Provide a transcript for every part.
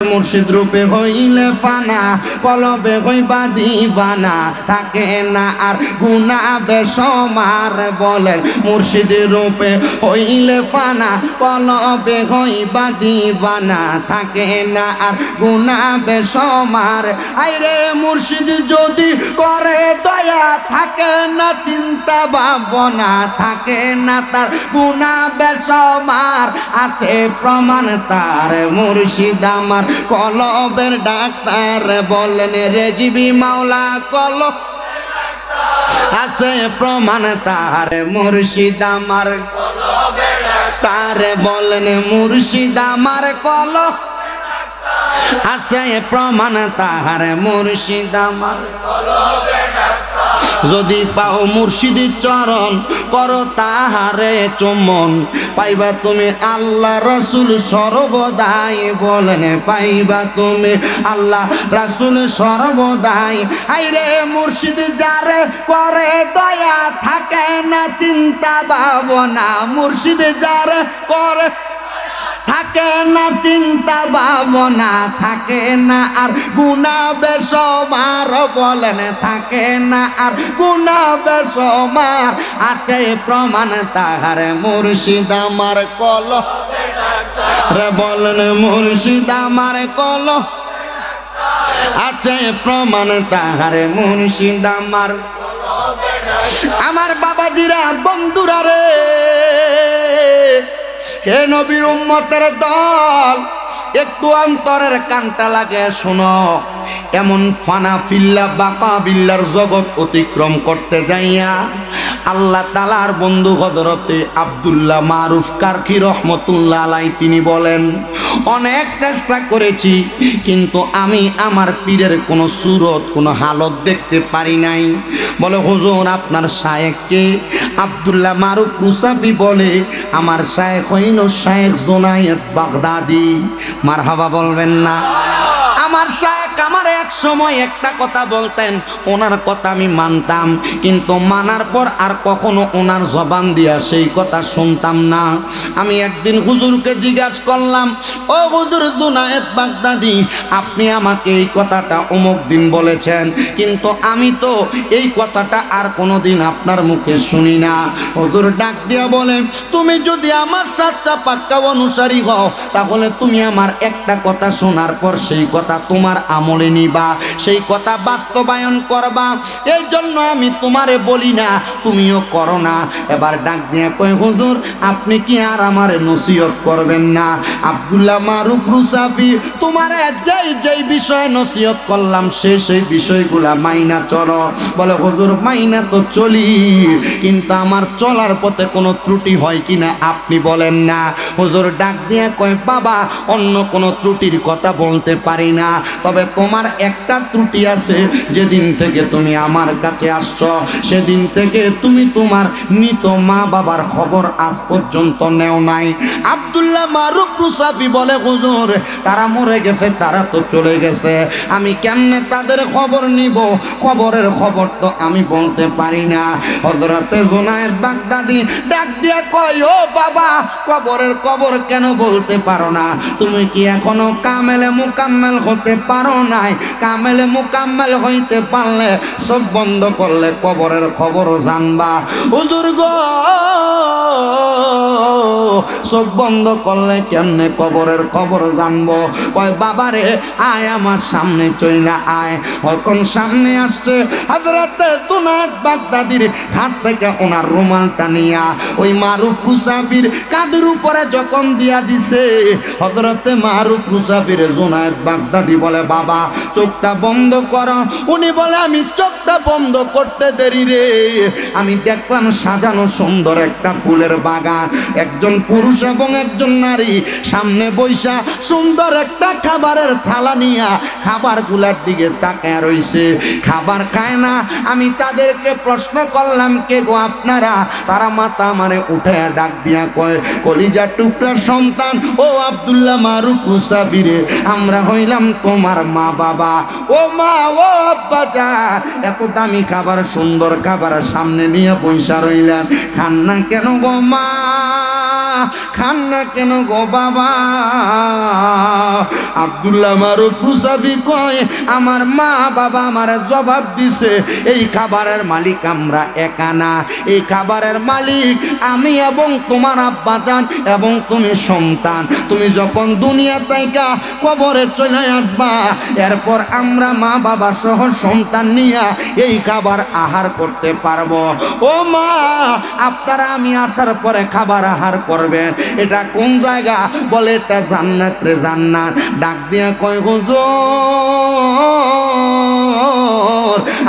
মুর্শিদ রূপে হইলে ফানা, কলবে হইবা দিবানা, থাকে না আর গুনাহ বেসমার। বলেন মুর্শিদ রূপে হইলে ফানা, কলবে হইবা দিবানা, থাকে না আর গুনাহ বেসমার। আইরে মুর্শিদ যদি করে দয়া, থাকে না চিন্তা ভাবনা, থাকে না তার গুনাহ বেসমার। আছে প্রমাণ তার মুর্শিদ আমার কলবের ডাক্তার। বলেন রেজিবি মাওলা কলব আছে প্রমাণ তার মুর্শিদ আমার কলবের ডাক্তার। বলেন মুর্শিদ আমার কলব আছে প্রমাণ তার মুর্শিদ আমার কলবের ডাক্তার। যদি পাও মুর্শিদের চরণ, করো তাহারে চুম্বন, পাইবা তুমি আল্লাহ রাসূল সর্বদাই। বলেন পাইবা তুমি আল্লাহ রাসূল সর্বদাই। আইরে মুর্শিদ যারে করে দয়া, থাকে না চিন্তা ভাবনা, মুর্শিদ যারে করে থাকে না চিন্তা ভাবনা, থাকে না আর গুনাহ বেসমার। বলেন থাকে না আর গুনাহ বেসমার। আছে প্রমাণ তাহার মুর্শিদ আমার কলবের ডাক্তার। বলেন মুর্শিদ আমার কলব আছে প্রমাণ তাহার মুর্শিদ আমার কলবের ডাক্তার। আমার বাবাজিরা বন্ধুরা রে, হে নবীর উম্মতের দল, একটু অন্তরের কানটা লাগে শোনো। এমন ফানা ফিল্লা বাকা বিল্লার জগৎ অতিক্রম করতে যাইয়া আল্লাহ তাআলার বন্ধু হযরতে আব্দুল্লাহ মারুফ কারখি রহমতুল্লাহ আলাইহি তিনি বলেন, অনেক চেষ্টা করেছি কিন্তু আমি আমার পীরের কোনো সুরত কোনো হালত দেখতে পারি নাই। বলে হুজুর আপনার শায়েখ কে? আব্দুল্লাহ মারুফ রুসাফি বলে, আমার শায়েখ হইল শায়েখ জুনায়েদ বাগদাদি। মারহাবা বলবেন না? আমার শায়েখ আমার এক সময় একটা কথা বলতেন, ওনার কথা আমি মানতাম, কিন্তু মানার পর আর কখনো ওনার জবান দিয়া সেই কথা শুনতাম না। আমি একদিন হুজুরকে জিজ্ঞাসা করলাম, ও হুজুর জুনায়েদ বাগদাদি, আপনি আমাকে এই কথাটা অমুক দিন বলেছেন, কিন্তু আমি তো এই কথাটা আর কোনোদিন আপনার মুখে শুনি না। হুজুর ডাক দিয়া বলে, তুমি যদি আমার সাচ্চা পাক্কা অনুসারী হও, তাহলে তুমি আমার একটা কথা শোনার পর সেই কথা তোমার আমলে নিবা, সেই কথা বাস্তবায়ন করবা। এই জন্য আমি তোমারে বলি না, তুমিও করো না। এবার ডাক দিয়ে কই, হুজুর আপনি কি আর আমারে নসিহত করবেন না? আব্দুল্লাহ মারুফ রুসাফি, তোমারে যেই বিষয়ে নসিহত করলাম সেই বিষয়গুলা মাইনা চলো। বলে হুজুর মাইনা তো চলি, কিন্তু আমার চলার পথে কোনো ত্রুটি হয় কিনা আপনি বলেন না। হুজুর ডাক দিয়ে কয়, বাবা অন্য কোনো ত্রুটির কথা বলতে পারি না, তবে তোমার একটা ত্রুটি আছে। যেদিন থেকে তুমি আমার কাছে আসছো সেদিন থেকে তুমি তোমার মৃত মা বাবার খবর আজ পর্যন্ত নেও নাই। আব্দুল্লাহ মারুফ রুসাফি বলে, হুজুর তারা মরে গেছে, তারা তো চলে গেছে, আমি কেমনে তাদের খবর নিব? খবরের খবর তো আমি বলতে পারি না। হযরতে জুনায়েদ বাগদাদি ডাক দিয়া কয়, ও বাবা কবরের খবর কেন বলতে পারো না? তুমি কি এখনো কামেলে মুকাম্মেল হতে পারো নাই? কামেলে মুকাম্মেল হইতে পারলে চোখ বন্ধ করলে কবরের খবরও জানবা। হুজুর গো চোখ বন্ধ করলে কেমনে কবরের খবর জানবো? কয় বাবারে আয় আমার সামনে চইলা আয়। এখন সামনে আসছে হযরতে জুনায়েদ বাগদাদির হাত থেকে ওনার রুমালটা নিয়া ওই মারুফ রুসাফির কাঁধের উপরে যখন দিয়া দিছে, হযরতে মারুফ রুসাফির জুনায়েদ বাগদাদি বলে, বাবা চোখটা বন্ধ করো। উনি বলে, আমি চোখটা বন্ধ করতে দেরি রে, আমি দেখলাম সাজানো সুন্দর একটা ফুলের বাগান, একজন পুরুষ এবং একজন নারী সামনে বৈশা সুন্দর একটা খাবারের থালা নিয়া খাবার গুলার দিকে তাকায় রইছে, খাবার খায় না। আমি তাদেরকে প্রশ্ন করলাম, কে গো আপনারা? তারা মাথা মানে উঠে ডাক দিয়া কয়, কলিজার টুকরা সন্তান ও আব্দুল্লাহ মারুফ রুসাফি রে, আমরা হইলাম তোমার মা বাবা। ও মা, ও আব্বা জান, এত দামি খাবার, সুন্দর খাবার সামনে নিয়ে পয়সা রইলেন, খান না কেন গো মা, খান না কেন গো বাবা? আব্দুল্লাহ মারুফ মুসাফি কয়, আমার মা বাবা আমার জবাব দিছে, এই খাবারের মালিক আমরা একা না, এই খাবারের মালিক আমি এবং তোমার আব্বা জান এবং তুমি সন্তান। তুমি যখন দুনিয়া থেকে কবরে চলে আসবা, এরপর আমরা মা বাবা সহ সন্তান নিয়ে এই খাবার আহার করতে পারবো। ও মা, আপনারা আমি আসার পরে খাবার আহার করবেন, এটা কোন জায়গা? বলে এটা জান্নাত রে জান্নাত। ডাক দিয়ে কয়, হুজুর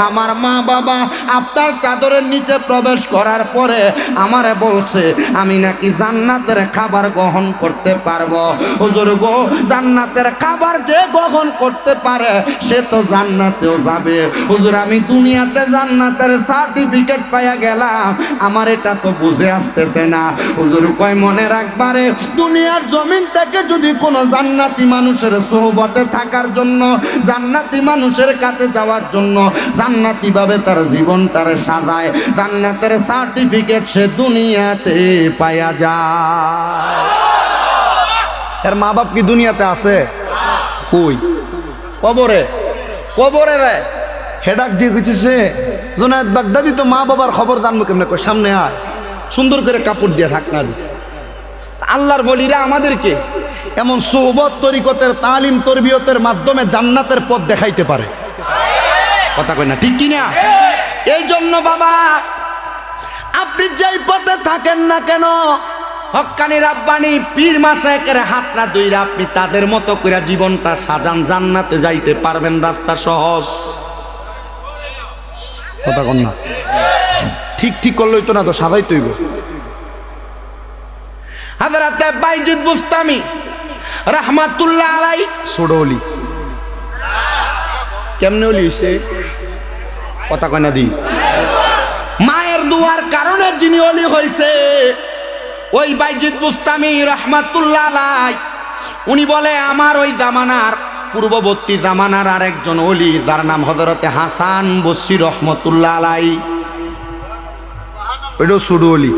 আমার মা বাবা আপনার চাদরের নিচে প্রবেশ করার পরে আমারে বলছে আমি নাকি জান্নাতের খাবার গ্রহণ করতে পারবো। হুজুর গো, জান্নাতের খাবার যে গ্রহণ করতে পারে সে তো জান্নাতেও যাবে। হুজুর আমি দুনিয়াতে জান্নাতের সার্টিফিকেট পাইয়া গেলাম, আমার এটা তো বুঝে আসতেছে না। হুজুর কয়, মনে রাখবারে, দুনিয়ার জমিন থেকে যদি কোনো জান্নাতি মানুষের সোহবতে থাকার জন্য, জান্নাতি মানুষের কাছে যাওয়ার জন্য জান্নাতি ভাবে তার জীবন তার সাজায়, জান্নাতের সার্টিফিকেট সে দুনিয়াতে পাইয়া যায়। এর মা বাপ কি দুনিয়াতে আছে? কই? কবরে। কবরে দেয় হেডাক দিয়ে গেছে, জোনায়েদ বাগদাদি তো মা বাবার খবর জানবো কেমনে? কই সামনে আয়, সুন্দর করে কাপড় দিয়ে ঢাকনা দিছে। আল্লাহর বলিরা আমাদেরকে এমন সোহবত তরিকতের তালিম তরবিয়তের মাধ্যমে জান্নাতের পথ দেখাইতে পারে। কথা কই না, ঠিক কি না? এই জন্য বাবা, আপনি যেই পথে থাকেন না কেন, হক্কানি রাব্বানি পীর মাশায়েখের হাতটা ধইরা আপনি তাদের মতো করে জীবনটা সাজান, জান্নাতে যাইতে পারবেন। রাস্তা সহজ। কথা কন না, ঠিক ঠিক করলেই তো না, তো সাজাইতে হইব। হযরতে বাইজিদ বুস্তামি রাহমাতুল্লাহ আলাইহি ছোট ওলি। কেমনে ওলি হইছে? কথা কয় না দি, মায়ের দুয়ার কারণে যিনি ওলি হইছে ওই বাইজিদ বুস্তামি রাহমাতুল্লাহ আলাইহি, উনি বলে আমার ওই জামানার পূর্ববর্তী জামানার আরেকজন ওলি, যার নাম হযরতে হাসান বসরি রহমতুল্লাহ আলাইহি। ওইটাও ছোট ওলি,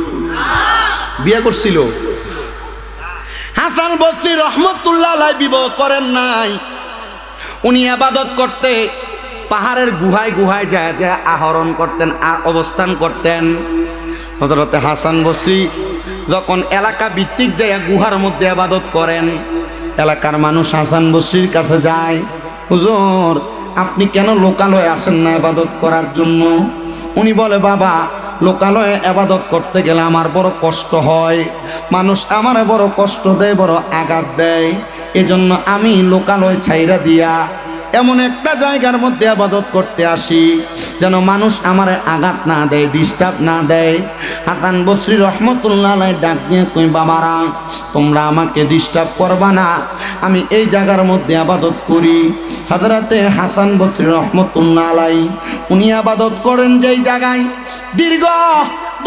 বিয়ে করছিল। হাসান বসরি রহমতুল্লাহ আলাইহি বিবাহ করেন নাই। উনি ইবাদত করতে পাহাড়ের গুহায় গুহায় যায় যায় আহরণ করতেন আর অবস্থান করতেন। হযরতে হাসান বসরি যখন এলাকা ভিত্তিক যায় গুহার মধ্যে ইবাদত করেন, এলাকার মানুষ হাসান বসরির কাছে যায়, হুজুর আপনি কেন লোকালয়ে আসেন না ইবাদত করার জন্য? উনি বলে, বাবা লোকালয়ে ইবাদত করতে গেলে আমার বড় কষ্ট হয়, মানুষ আমারে বড় কষ্ট দেয়, বড় আঘাত দেয়, এজন্য আমি লোকালয় ছাইরা দিয়া এমন একটা জায়গার মধ্যে ইবাদত করতে আসি যেন মানুষ আমারে আঘাত না দেয়, ডিস্টার্ব না দেয়। হাসান বসরি রহমতুল্লাহ আলাইহি ডাক দিয়ে কই, বাবারা তোমরা আমাকে ডিস্টার্ব করবা না, আমি এই জায়গার মধ্যে ইবাদত করি। হযরতে হাসান বসরি রহমতুল্লাহ আলাইহি উনি ইবাদত করেন যেই জায়গায়, দীর্ঘ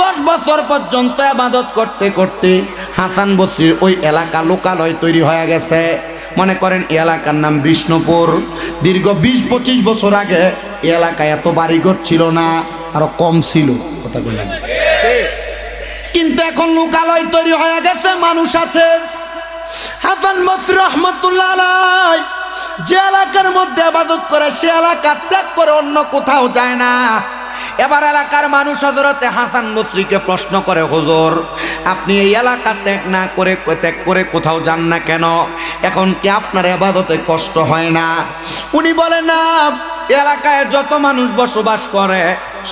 10 বছর পর্যন্ত ইবাদত করতে করতে হাসান বসরির ওই এলাকা লোকালয় তৈরি হয়ে গেছে। মনে করেন এই এলাকার নাম বিষ্ণুপুর। দীর্ঘ 20-25 বছর আগে এই এলাকায় এত বাড়িঘর ছিল না, আরো কম ছিল। কথা বললাম, কিন্তু এখন লোকালয় তৈরি হয়ে গেছে, মানুষ আছে। হাসান বসরি রহমতুল্লাহ আলাইহি যে এলাকার মধ্যে ইবাদত করে সে এলাকা ত্যাগ করে অন্য কোথাও যায় না। এবার এলাকার মানুষ হযরতে হাসান বসরিকে প্রশ্ন করে, হুজুর আপনি এই এলাকা ত্যাগ করে কোথাও যান না কেন? এখন কি আপনার ইবাদতে কষ্ট হয় না? উনি বলে, না, এলাকায় যত মানুষ বসবাস করে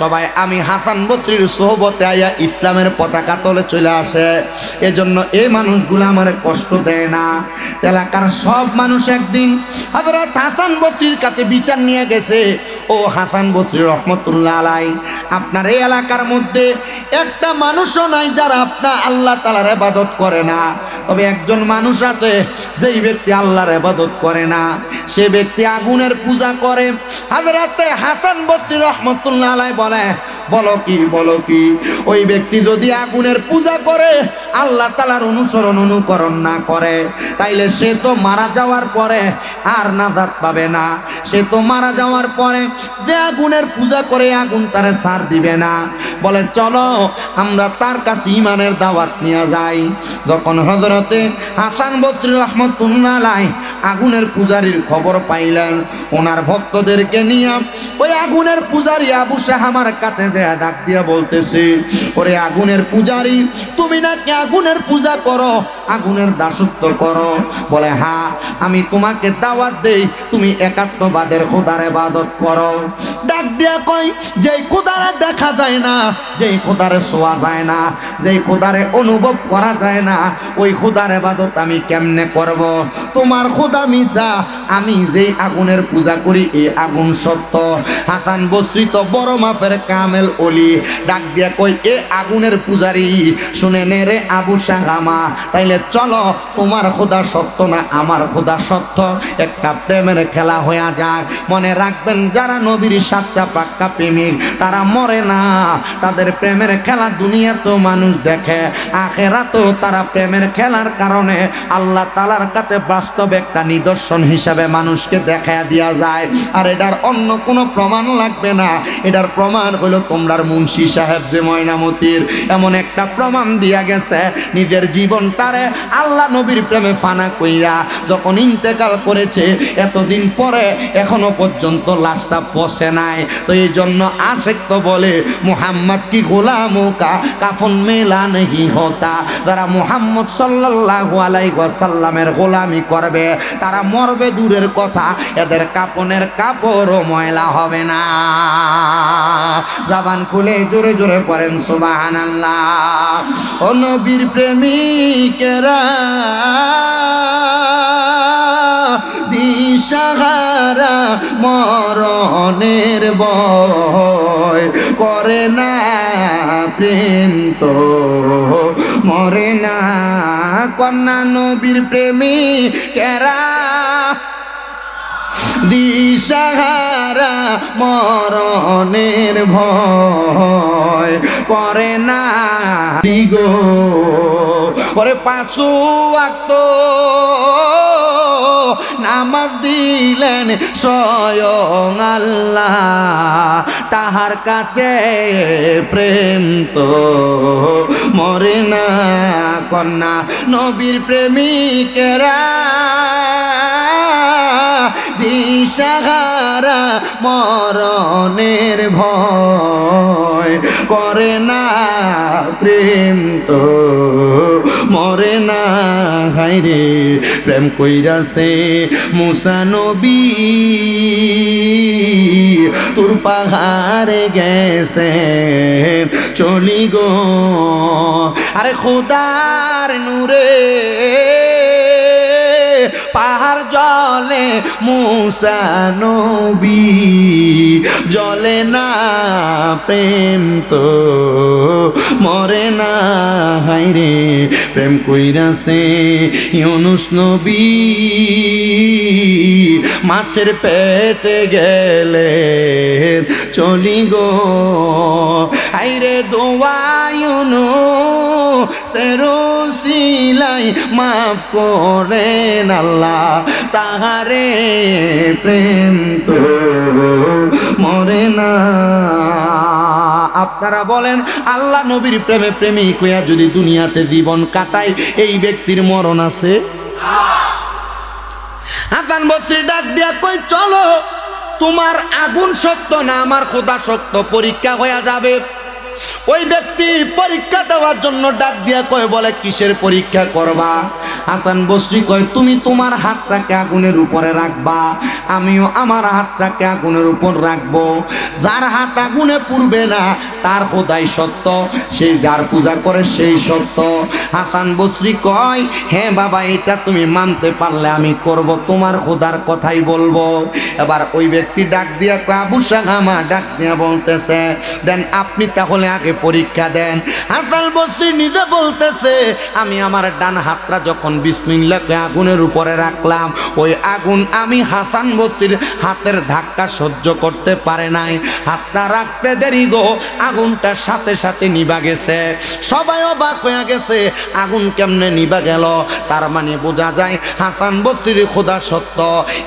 সবাই আমি হাসান বসরির সোহবতে আইয়া ইসলামের পতাকা তলে চলে আসে, এজন্য এই মানুষগুলো আমার কষ্ট দেয় না। এলাকার সব মানুষ একদিন হযরত হাসান বসরির কাছে বিচার নিয়ে গেছে, ও হাসান বসরি রহমতুল্লাহ আলাইহি আপনার এই এলাকার মধ্যে একটা মানুষও নাই যারা আপনার আল্লাহ তাআলার ইবাদত করে না, তবে একজন মানুষ আছে যেই ব্যক্তি আল্লাহর ইবাদত করে না, সে ব্যক্তি আগুনের পূজা করে। হযরতে হাসান বসরি রহমতুল্লাহ আলাইহি বলে, বলো কি বলো কি? ওই ব্যক্তি যদি আগুনের পূজা করে, আল্লাহ তাআলার অনুসরণ অনুকরণ না করে, তাইলে সে তো মারা যাওয়ার পরে আর নাজাত পাবে না। সে তো মারা যাওয়ার পরে যে আগুনের পূজা করে আগুন তারে ছাড় দিবে না। বলে চলো আমরা তার কাছে ঈমানের দাওয়াত নিয়ে যাই। যখন হযরতে হাসান বসরি রাহমাতুল্লাহ আলাইহি আগুনের পূজারীর খবর পাইলেন, ওনার ভক্তদেরকে নিয়ে ওই আগুনের পূজারী আবু শাহামার কাছে যে ডাক দিয়া বলতেছে, ওরে আগুনের পূজারী, তুমি নাকি আগুনের পূজা করো, আগুনের দাসত্ব করো? বলে হ্যাঁ, আমি তোমাকে দাওয়াত দেই তুমি একাত্মবাদের খোদার ইবাদত করো। ডাক দিয়া কই, যেই খোদারে দেখা যায় না, যেই খোদারে ছোঁয়া যায় না, যেই খোদারে অনুভব করা যায় না, ওই খোদার ইবাদত আমি কেমনে করব? তোমার খোদা মিছা, আমি যেই আগুনের পূজা করি এই আগুন সত্য। হাসান বসরি তো বড় মাপের কামেল ওলি, ডাক দিয়া কই, এ আগুনের পূজারি শুনে নে রে আবু শাহামা, তাইলে চলো তোমার খোদা সত্য না আমার খোদা সত্য, একটা প্রেমের খেলা হয়ে যাক। মনে রাখবেন, যারা নবীর সাচ্চা পাক্কা প্রেমিক তারা মরে না, তাদের প্রেমের খেলা দুনিয়া তো মানুষ দেখে, আখেরাতেও তারা প্রেমের খেলার কারণে আল্লাহ তাআলার কাছে বাস্তব একটা নিদর্শন হিসাবে মানুষকে দেখায় দেয়া যায়। আর এটার অন্য কোনো প্রমাণ লাগবে না, এটার প্রমাণ হলো তোমরার মুন্সি সাহেব যে ময়নামতির এমন একটা প্রমাণ দিয়া গেছে, নিজের জীবনটারে আল্লাহ নবীর প্রেমে ফানা কইরা যখন ইন্তেকাল করেছে, এতদিন পরে এখনো পর্যন্ত লাশটা পচে নাই। তো এই জন্য আশেক তো বলে, মুহাম্মদ কি গোলামো কা কাফন মেলা নেই হতা। যারা মুহাম্মদ সাল্লাল্লাহু আলাইহি ওয়াসাল্লামের গোলামি করবে তারা মরবে দূরের কথা, এদের কাপনের কাপড়ও ময়লা হবে না। জবান খুলে জোরে জোরে পড়েন সুবহানাল্লাহ। ও নবীর প্রেমিকেরা, দিশাহারা মরণের ভয় করে না, প্রেম তো মরে না। কন্যা নবীর প্রেমিকেরা, দিশাহারা মরণের ভয় করে না গো। ওরে পাঁচ ওয়াক্ত নামাজ দিলেন স্বয়ং আল্লাহ, তাহার কাছে প্রেম তো মরে না। কন্যা নবীর প্রেমিকেরা, দিশাহারা মরণের ভয় করে না, প্রেম তো মরে না। হায়রে প্রেম কইরাছে মুসা নবী, তোর পাহাড়ে গেছে চলি গো। আরে খোদার নূরে পাহাড় জলে, মুসা নবী জলে না, প্রেম তো মরে না। হায়রে প্রেম কইরাছে ইউনুস নবী, মাছের পেটে গেলে চলি গো। হায়রে দোয়া ইউনুসের সিলাই মাফ করেন আল্লাহ তাহারে, প্রেম তো মরে না। আপনারা বলেন, আল্লাহ নবীর প্রেমে প্রেমিক হইয়া যদি দুনিয়াতে জীবন কাটায়, এই ব্যক্তির মরণ আছে? হাসান বসরি ডাক দিয়া কই, চলো তোমার আগুন সত্য না আমার খোদা সত্য, পরীক্ষা হয়ে যাবে। ওই ব্যক্তি পরীক্ষা দেওয়ার জন্য ডাক দিয়া কয়, বলে কিসের পরীক্ষা করবা? হাসান বসরি কয়, তুমি তোমার হাতটাকে আগুনের উপরে রাখবা, আমিও আমার হাতটাকে আগুনের উপর রাখবো। যার হাত আগুনে পুড়বে না তার খোদাই সত্য, সেই যার পূজা করে সেই সত্য। হাসান বসরি কয়, হ্যাঁ বাবা, এটা তুমি মানতে পারলে আমি করব, তোমার খোদার কথাই বলবো। এবার ওই ব্যক্তি ডাক দিয়া কয়, আবু শাহামা ডাক দিয়া বলতেছে, দেন আপনি তাহলে আগে পরীক্ষা দেন। হাসান বসরি নিজে বলতেছে, আমি আমার ডান হাতটা যখন বিসমিল্লাহ আগুনের উপরে রাখলাম, ওই আগুন আমি হাসান বসরির হাতের ধাক্কা সহ্য করতে পারে নাই। হাতটা রাখতে দেরি গো, আগুনটা সাথে সাথে নিভা গেছে। সবাই অবাক হয়ে গেছে, আগুন কেমনে নিভা গেল? তার মানে বোঝা যায় হাসান বসরির খোদা সত্য।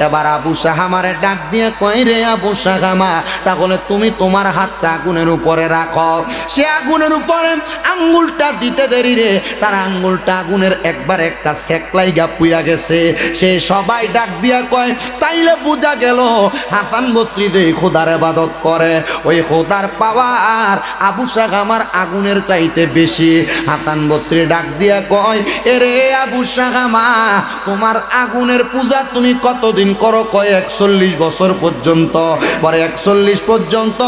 এবার আবু সাহামারে ডাক দিয়ে কই, রে আবু সাহামা, তাহলে তুমি তোমার হাতটা আগুনের উপরে রাখো। সে আগুনের উপরে আঙ্গুলটা দিতে দেরি রে, তার আঙ্গুলটা আগুনের একবার একটা সেকলাইগা পুইয়া গেছে। সে সবাই ডাক দিয়া কয়, তাইলে বোঝা গেল হাসান বসরি যে খোদার ইবাদত করে, ওই খোদার পাওয়ার আবু সাহামার আগুনের চাইতে বেশি। হাসান বসরি ডাক দিয়া কয়, এরে আবু সাহামা, তোমার আগুনের পূজা তুমি কতদিন করো? কয় 41 বছর পর্যন্ত। পরে 41 পর্যন্ত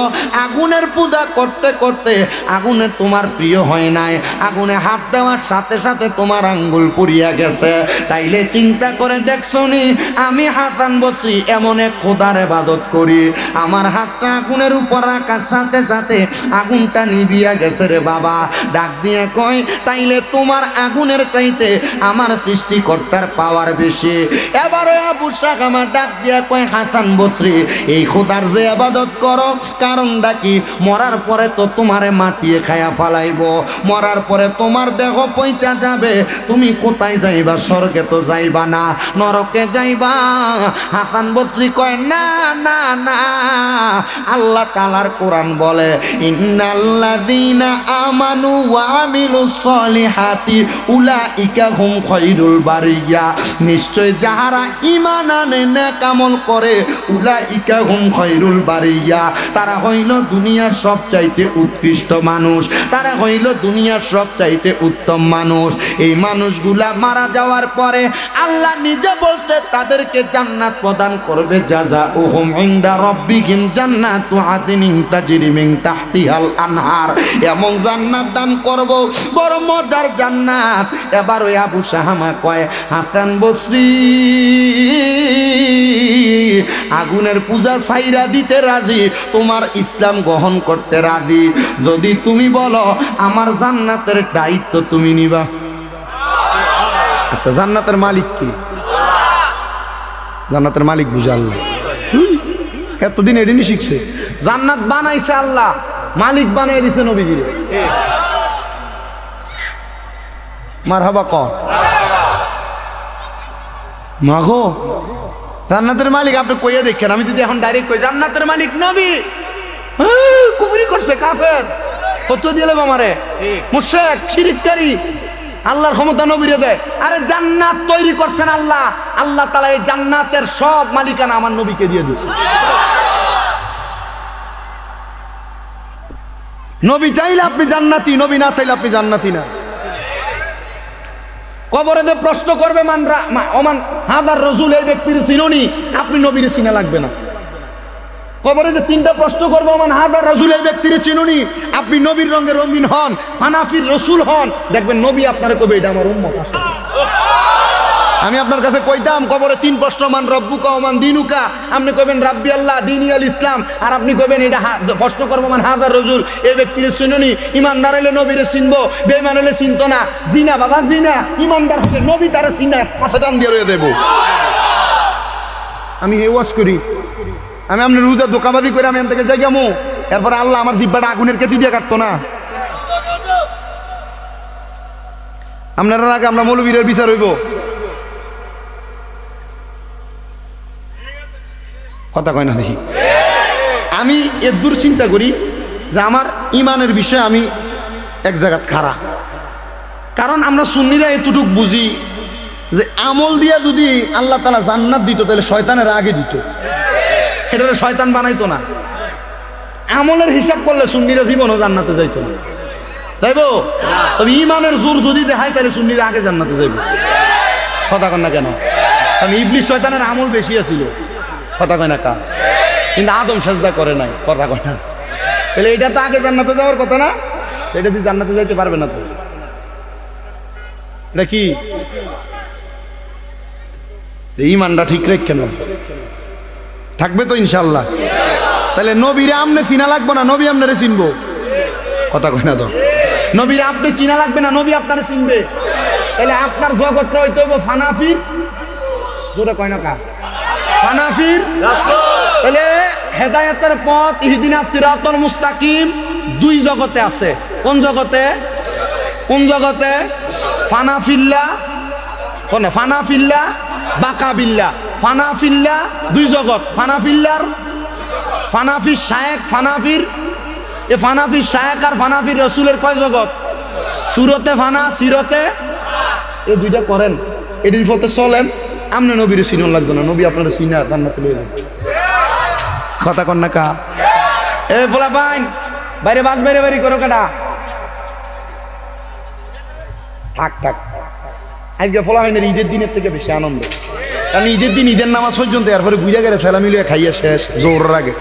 আগুনের পূজা করতে করতে আগুনে তোমার প্রিয় হয় নাই, আগুনে হাত দেওয়ার সাথে সাথে তোমার আঙ্গুল পুড়িয়া গেছে। তাইলে চিন্তা করে দেখছো নি, আমি হাসান বসরি এমন এক খোদার ইবাদত করি, আমার হাতটা আগুনের উপর রাখার সাথে সাথে আগুনটা নিভিয়া গেছে রে বাবা। ডাক দিয়ে কয়, তাইলে তোমার আগুনের চাইতে আমার সৃষ্টিকর্তার পাওয়ার বেশি। এবারে আবু সাহামা ডাক দিয়া কয়, হাসান বসরি, এই খোদার যে ইবাদত করো কারণটা কি? মরার পরে তো তোমারে মাটিয়ে খায়া ফালাইব, মরার পরে তোমার দেহ পয়চা যাবে, তুমি কোথায় যাইবা? স্বর্গে তো যাইবা না, নরকে যাইবা। হাসান বসরি কয়, না না না, আল্লাহ তাআলার কোরআন বলে, ইন্নাল্লাযীনা আমানু ওয়া আমিলুস সলিহাতি উলাইকা হুম খায়রুল বারিয়া, নিশ্চয় যাহারা ঈমান আনে নেক আমল করে, উলাইকা হুম খায়রুল বারিয়া, তারা হইল দুনিয়ার সবচাইতে উৎকৃষ্ট মানুষ, তারা হইল দুনিয়ার সবচাইতে উত্তম মানুষ। এই মানুষগুলা মারা যাওয়ার পরে আল্লাহ নিজে বলতে তাদেরকে জান্নাত প্রদান করবে, জাযাউহুম ইনদা রাব্বিহিম জান্নাতু আদনিন তাজরি মিন তাহতিহাল আনহার, এমন জান্নাত দান করব, বড় মজার জান্নাত। এবার ওই আবু সাহামা কয়, হাসান বসরি আগুনের পূজা ছাইরা দিতে রাজি, তোমার ইসলাম গ্রহণ করতে রাজি, যদি তুমি বলো আমার জান্নাতের দায়িত্ব তুমি নিবা। আচ্ছা, জান্নাতের মালিক কি? জান্নাতের মালিক বুঝে আল্লাহ। এতদিন এদিনই শিখছে, জান্নাত বানাইছে আল্লাহ, মালিক বানাই দিছে নবীজিরে। মারহাবা কর মাগো, জান্নাতের মালিক আপনি কইয়া দেখেন। আমি যদি এখন ডাইরেক্ট কই জান্নাতের মালিক নবী, কুফরি করছে, কাফের, কত দিলে আমারে মুশরিক শিরককারী, আল্লাহর ক্ষমতা নবীরে দেয়। আরে জান্নাত তৈরি করছেন আল্লাহ, আল্লাহ তাআলা এই জান্নাতের সব মালিকানা আমার নবীকে দিয়ে দিয়েছে। নবী চাইলে আপনি জান্নাতি, নবী না চাইলে আপনি জান্নাতি না। কবরে যে প্রশ্ন করবে ওমান হাদার রাসূল, এই ব্যক্তির চিনুনি, আপনি নবীর চিনা লাগবে না। কবরে যে তিনটা প্রশ্ন করবো, ওমান হাদার রাসূল, এই ব্যক্তির চিনুনি, আপনি নবীর রঙে রঙিন হন, হানাফির রসুল হন, দেখবেন নবী আপনারে কবে এটা আমার উম্মত আসে। আমি আপনার কাছে কইতাম কবরে তিন প্রশ্ন, মান রব্বুকা ওমান দিনুকা, আপনি কইবেন রাব্বি আল্লাহ দিনী আল ইসলাম, আর আপনি কইবেন এটা প্রশ্ন করবো মান হাজার রাসূল, এই ব্যক্তির চিনুনি, ইমানদার হলে নবীরে চিনবো, বেঈমান হলে চিনতো না। জিনা বাবা জিনা, ইমানদার হলে নবী তারা চিনা, পাশে টান দিয়ে রয়ে দেবো। আমি এই ওয়াজ করি, আমি আপনার রুজা দোকাবাদি করে আমি এখান থেকে যাই যাবো, এরপরে আল্লাহ আমার জিব্বাটা আগুনের কেসি দিয়ে কাটতো না। আপনারা আগে আমরা মৌলবীরের বিচার হইব, কথা কয় না দেখি। আমি এর দূর চিন্তা করি যে আমার ইমানের বিষয়ে আমি এক জায়গাত খাড়া, কারণ আমরা সুন্নিরা এতটুক বুঝি যে আমল দিয়া যদি আল্লাহ তাআলা জান্নাত দিত তাহলে শয়তানের আগে দিত, এটা শয়তান বানাইতো না। আমলের হিসাব করলে সুন্নিরা জীবনও জান্নাতে যাইতো না, যাইবো? তবে ইমানের জোর যদি দেখায় তাহলে সুন্নিরা আগে জান্নাতে যাইব। কথা কন না কেন? কারণ ইবলিস শয়তানের আমল বেশি আছিল, কথা কয় না কা, কিন্তু আদম সাজদা করে নাই, কথা কয় না। তাহলে এটা তো আগে জান্নাতে যাওয়ার কথা না, এটা দিয়ে জান্নাতে যাইতে পারবে না। তো এটা কি ইমানটা ঠিক রেখেন থাকবে তো ইনশাল্লাহ। তাহলে নবীরে আমনে চিনা লাগবো না, নবী আমনে চিনবো। কথা কয় না তো? নবীর আপনি চিনা লাগবে না, নবী আপনার চিনবে। তাহলে আপনার জগৎটা হইতে হইব ফানাফির, জোরে কয় না কা, ফানাফির তাহলে হেদায়েতের পথ ইহদিনাস সিরাতাল মুস্তাকিম দুই জগতে আছে। কোন জগতে? কোন জগতে? ফানাফিল্লাহ, কোন ফানাফিল্লাহ বাকাবিল্লাহ। ফানাফিল্লাহ দুই জগৎ, ফানাফিল্লার ফানাফির শায়েক, ফানাফির এ ফানাফির শায়েক আর ফানাফির রাসূলের কয় জগৎ? সুরতে ফানা, সিরতে, এই দুইটা করেন, এটির পথে চলেন। আমনে নবীর চিনন লাগবে না, নবী আপনার চিনা জান্নাত চলে যাবেন। কথা কন না কা? এ ফলা পাইন বাইরে বাস বাইরে বাইরে করো কাটা থাক থাক। আজকে ফলা হয় না ঈদের দিনের থেকে বেশি আনন্দ, কারণ ঈদের দিন ঈদের নামাজ পর্যন্ত এরপরে ঘুরে গেলে ছেলা মিলিয়ে খাইয়া শেষ জোর আগে।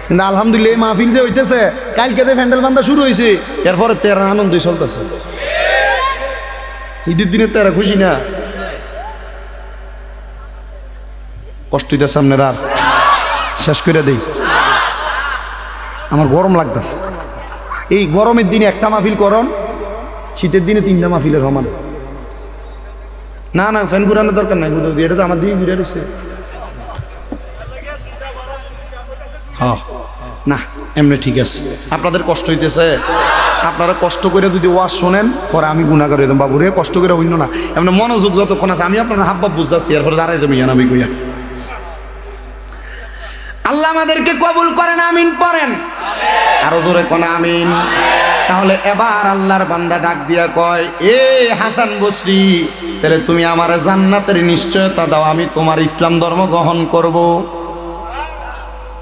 কিন্তু আলহামদুলিল্লাহ এই মাহফিল যে হইতেছে, কালকে প্যান্ডেল বান্ধা শুরু হয়েছে, এরপরে তেরা আনন্দই চলতেছে। ঈদের দিনের তেরা খুশি না? কষ্ট হইতেছে আপনার, আর শেষ করে দেই। আমার গরম লাগতেছে। এই গরমের দিনে একটা মাহফিল করন, শীতের দিনে তিনটা মাহফিলের সমান। না না ফ্যান ঘুরানোর দরকার নাই, এটা তো আমার দিকে ঘুরে রয়েছে। হ্যাঁ না এমনি ঠিক আছে। আপনাদের কষ্ট হইতেছে, আপনারা কষ্ট করে যদি ওয়াজ শোনেন, পরে আমি গুণাগার হইতাম। বাবু রে কষ্ট করে হইল না, এমনি মনোযোগ যতক্ষণ আছে। আমি আপনার হাব ভাব বুঝতেছি, এরপরে দাঁড়াই যাবি আমি কইয়া। আল্লাহ আমাদেরকে কবুল করেন, আমিন পড়েন, আরো জোরে কোন আমিন। তাহলে এবার আল্লাহর বান্দা ডাক দিয়া কয়, এ হাসান বসরি, তাহলে তুমি আমার জান্নাতের নিশ্চয়তা দাও, আমি তোমার ইসলাম ধর্ম গ্রহণ করব।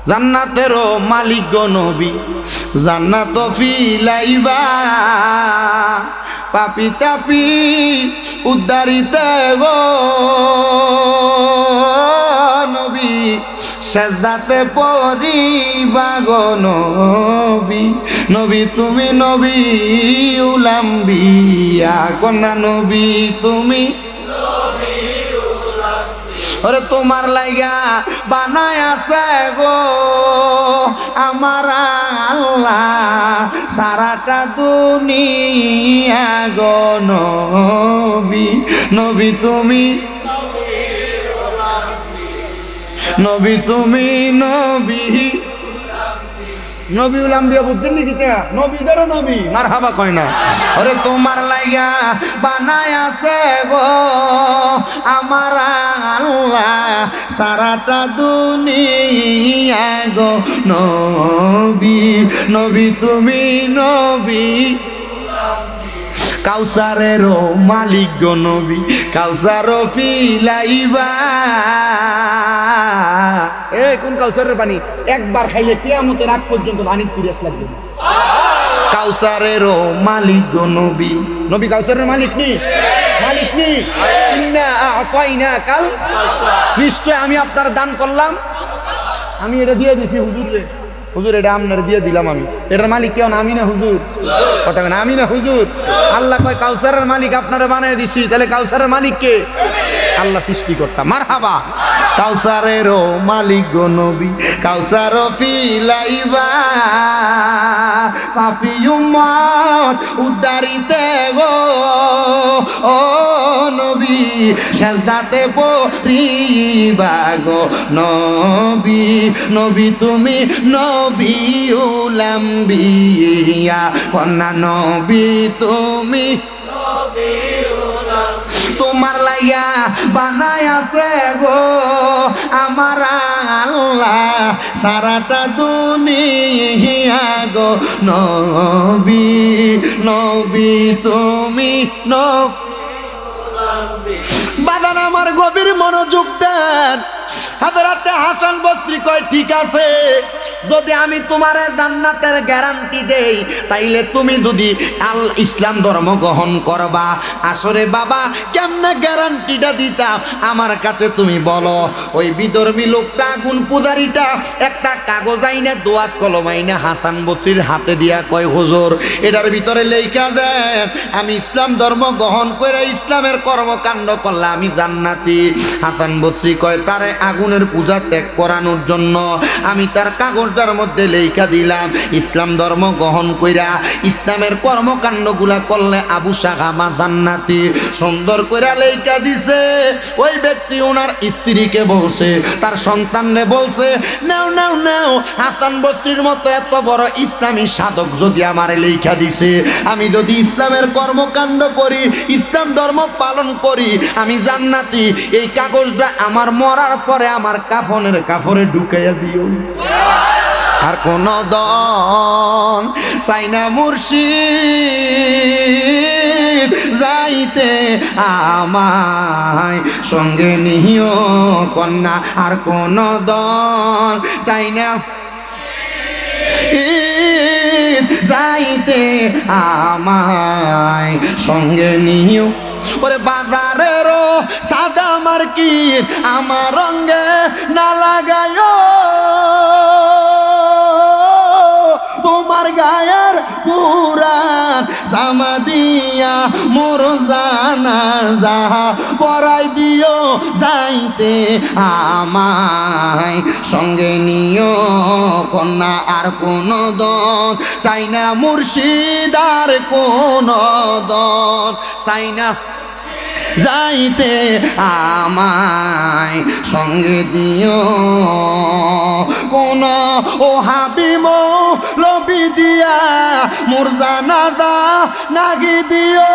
জান্নাতেরও মালিক গো নবী, জান্নাত ফিলাইবা, পাপি তাপি উদ্ধারিতে গো নবী, সেজদাতে পড়িবা গো নবী। নবী তুমি নবী উলাম্বিয়া, কন্যা নবী তুমি। ওরে তোমার লাইগা বানায় আছে গো আমার আল্লাহ সারাটা দুনিয়া গো নবী। নবী তুমি, নবী তুমি নবী, নবী উলাম্বিয়া বুঝছেন নাকি? নবীদেরও নবী, মারহাবা কয় না? ওরে তোমার লাইগা বানায় আছে গো আমার আল্লাহ সারাটা দুনিয়া গো নবী। নবী তুমি নবী, কাউসারেরও মালিক গো নবী, কাউসারও ফিলাইবা। এ কোন কাউসারের পানি? একবার খাইলে কিয়ামতের আগ পর্যন্ত পানির পিয়াস লাগবে। কাউসারেরও মালিক গো নবী। নবী কাউসারের মালিক নি? মালিক নি? ইন্না আতাইনা কাল, নিশ্চয় আমি আপনার দান করলাম, আমি এটা দিয়ে দিছি হুজুরে। হুজুর এটা আপনার দিয়ে দিলাম আমি, এটার মালিক কেউ না আমি না হুজুর? কথা না আমি না হুজুর? আল্লাহ কয় কাউসারের মালিক আপনারা বানায় দিছি, তাহলে কাউসারের মালিক কে? আল্লাহ সৃষ্টি করতাম। মারহাবা। কাউসারেরও মালিক গো নবী, কাউসার ফিলাইবা, পাপী উম্মত উদ্ধারিতে গো ও নবী, সেজদাতে পড়িবা গো নবী। নবী তুমি নবী উলাম্বিয়া, কন্যা নবী তুমি। তোমার লাইয়া বানায় আছে গো আমার আল্লাহ সারাটা দুনিয়া গো নবী। নবী তুমি নবী। বাদান আমার গভীর মনোযোগ দেন। হযরতে হাসান বসরি কয় ঠিক আছে, যদি আমি তোমার জান্নাতের গ্যারান্টি দেই, তাইলে তুমি যদি ইসলাম ধর্ম গ্রহণ করবা। আসরে বাবা কেমনে গ্যারান্টিটা দিতাম আমার কাছে তুমি বলো। ওই বিধর্মী লোকটা আগুন পূজারিটা একটা কাগজ আইনে দোয়াত কলম আইনে হাসান বসরির হাতে দিয়া কয়, হুজুর এটার ভিতরে লেখা দেন আমি ইসলাম ধর্ম গ্রহণ করে ইসলামের কর্মকাণ্ড করলে আমি জান্নাতি। হাসান বসরি কয় তারে আগুন আগুনের পূজা ত্যাগ করানোর জন্য আমি তার কাগজটার মধ্যে লেখা দিলাম ইসলাম ধর্ম গ্রহণ কইরা ইসলামের কর্মকাণ্ডগুলা করলে আবু সাহামা জান্নাতি। সুন্দর কইরা লেখা দিছে। ওই ব্যক্তি ওনার স্ত্রীকে বলছে, তার সন্তানরে বলছে, নাও নাও নাও, হাসান বসরির মতো এত বড় ইসলামী সাধক যদি আমারে লেখা দিছে, আমি যদি ইসলামের কর্মকাণ্ড করি, ইসলাম ধর্ম পালন করি, আমি জান্নাতি। এই কাগজটা আমার মরার পরে আমার কাফনের কাপড়ে ঢুকাইয়া দিও। আর কোন দন সাইনা মুর্শিদ যাইতে আমায় সঙ্গে নিও কন্যা। আর কোন দন চাইনা যাইতে আমায় সঙ্গে নিও। ওরে বাজারেরও সাদা মার্কিট আমার রঙে না লাগায়, তোমার গায়ের পুরান জামা দিয়া মোর জানাজা পরাই দিও যাইতে আমায় সঙ্গে নিও কন্যা। আর কোন দন চাই না মুর্শিদ, আর কোন দন চাই না যাইতে আমায় সঙ্গে দিও। কোন ও হাবিব লবি দিয়া মোর জানাজা নাগি দিও।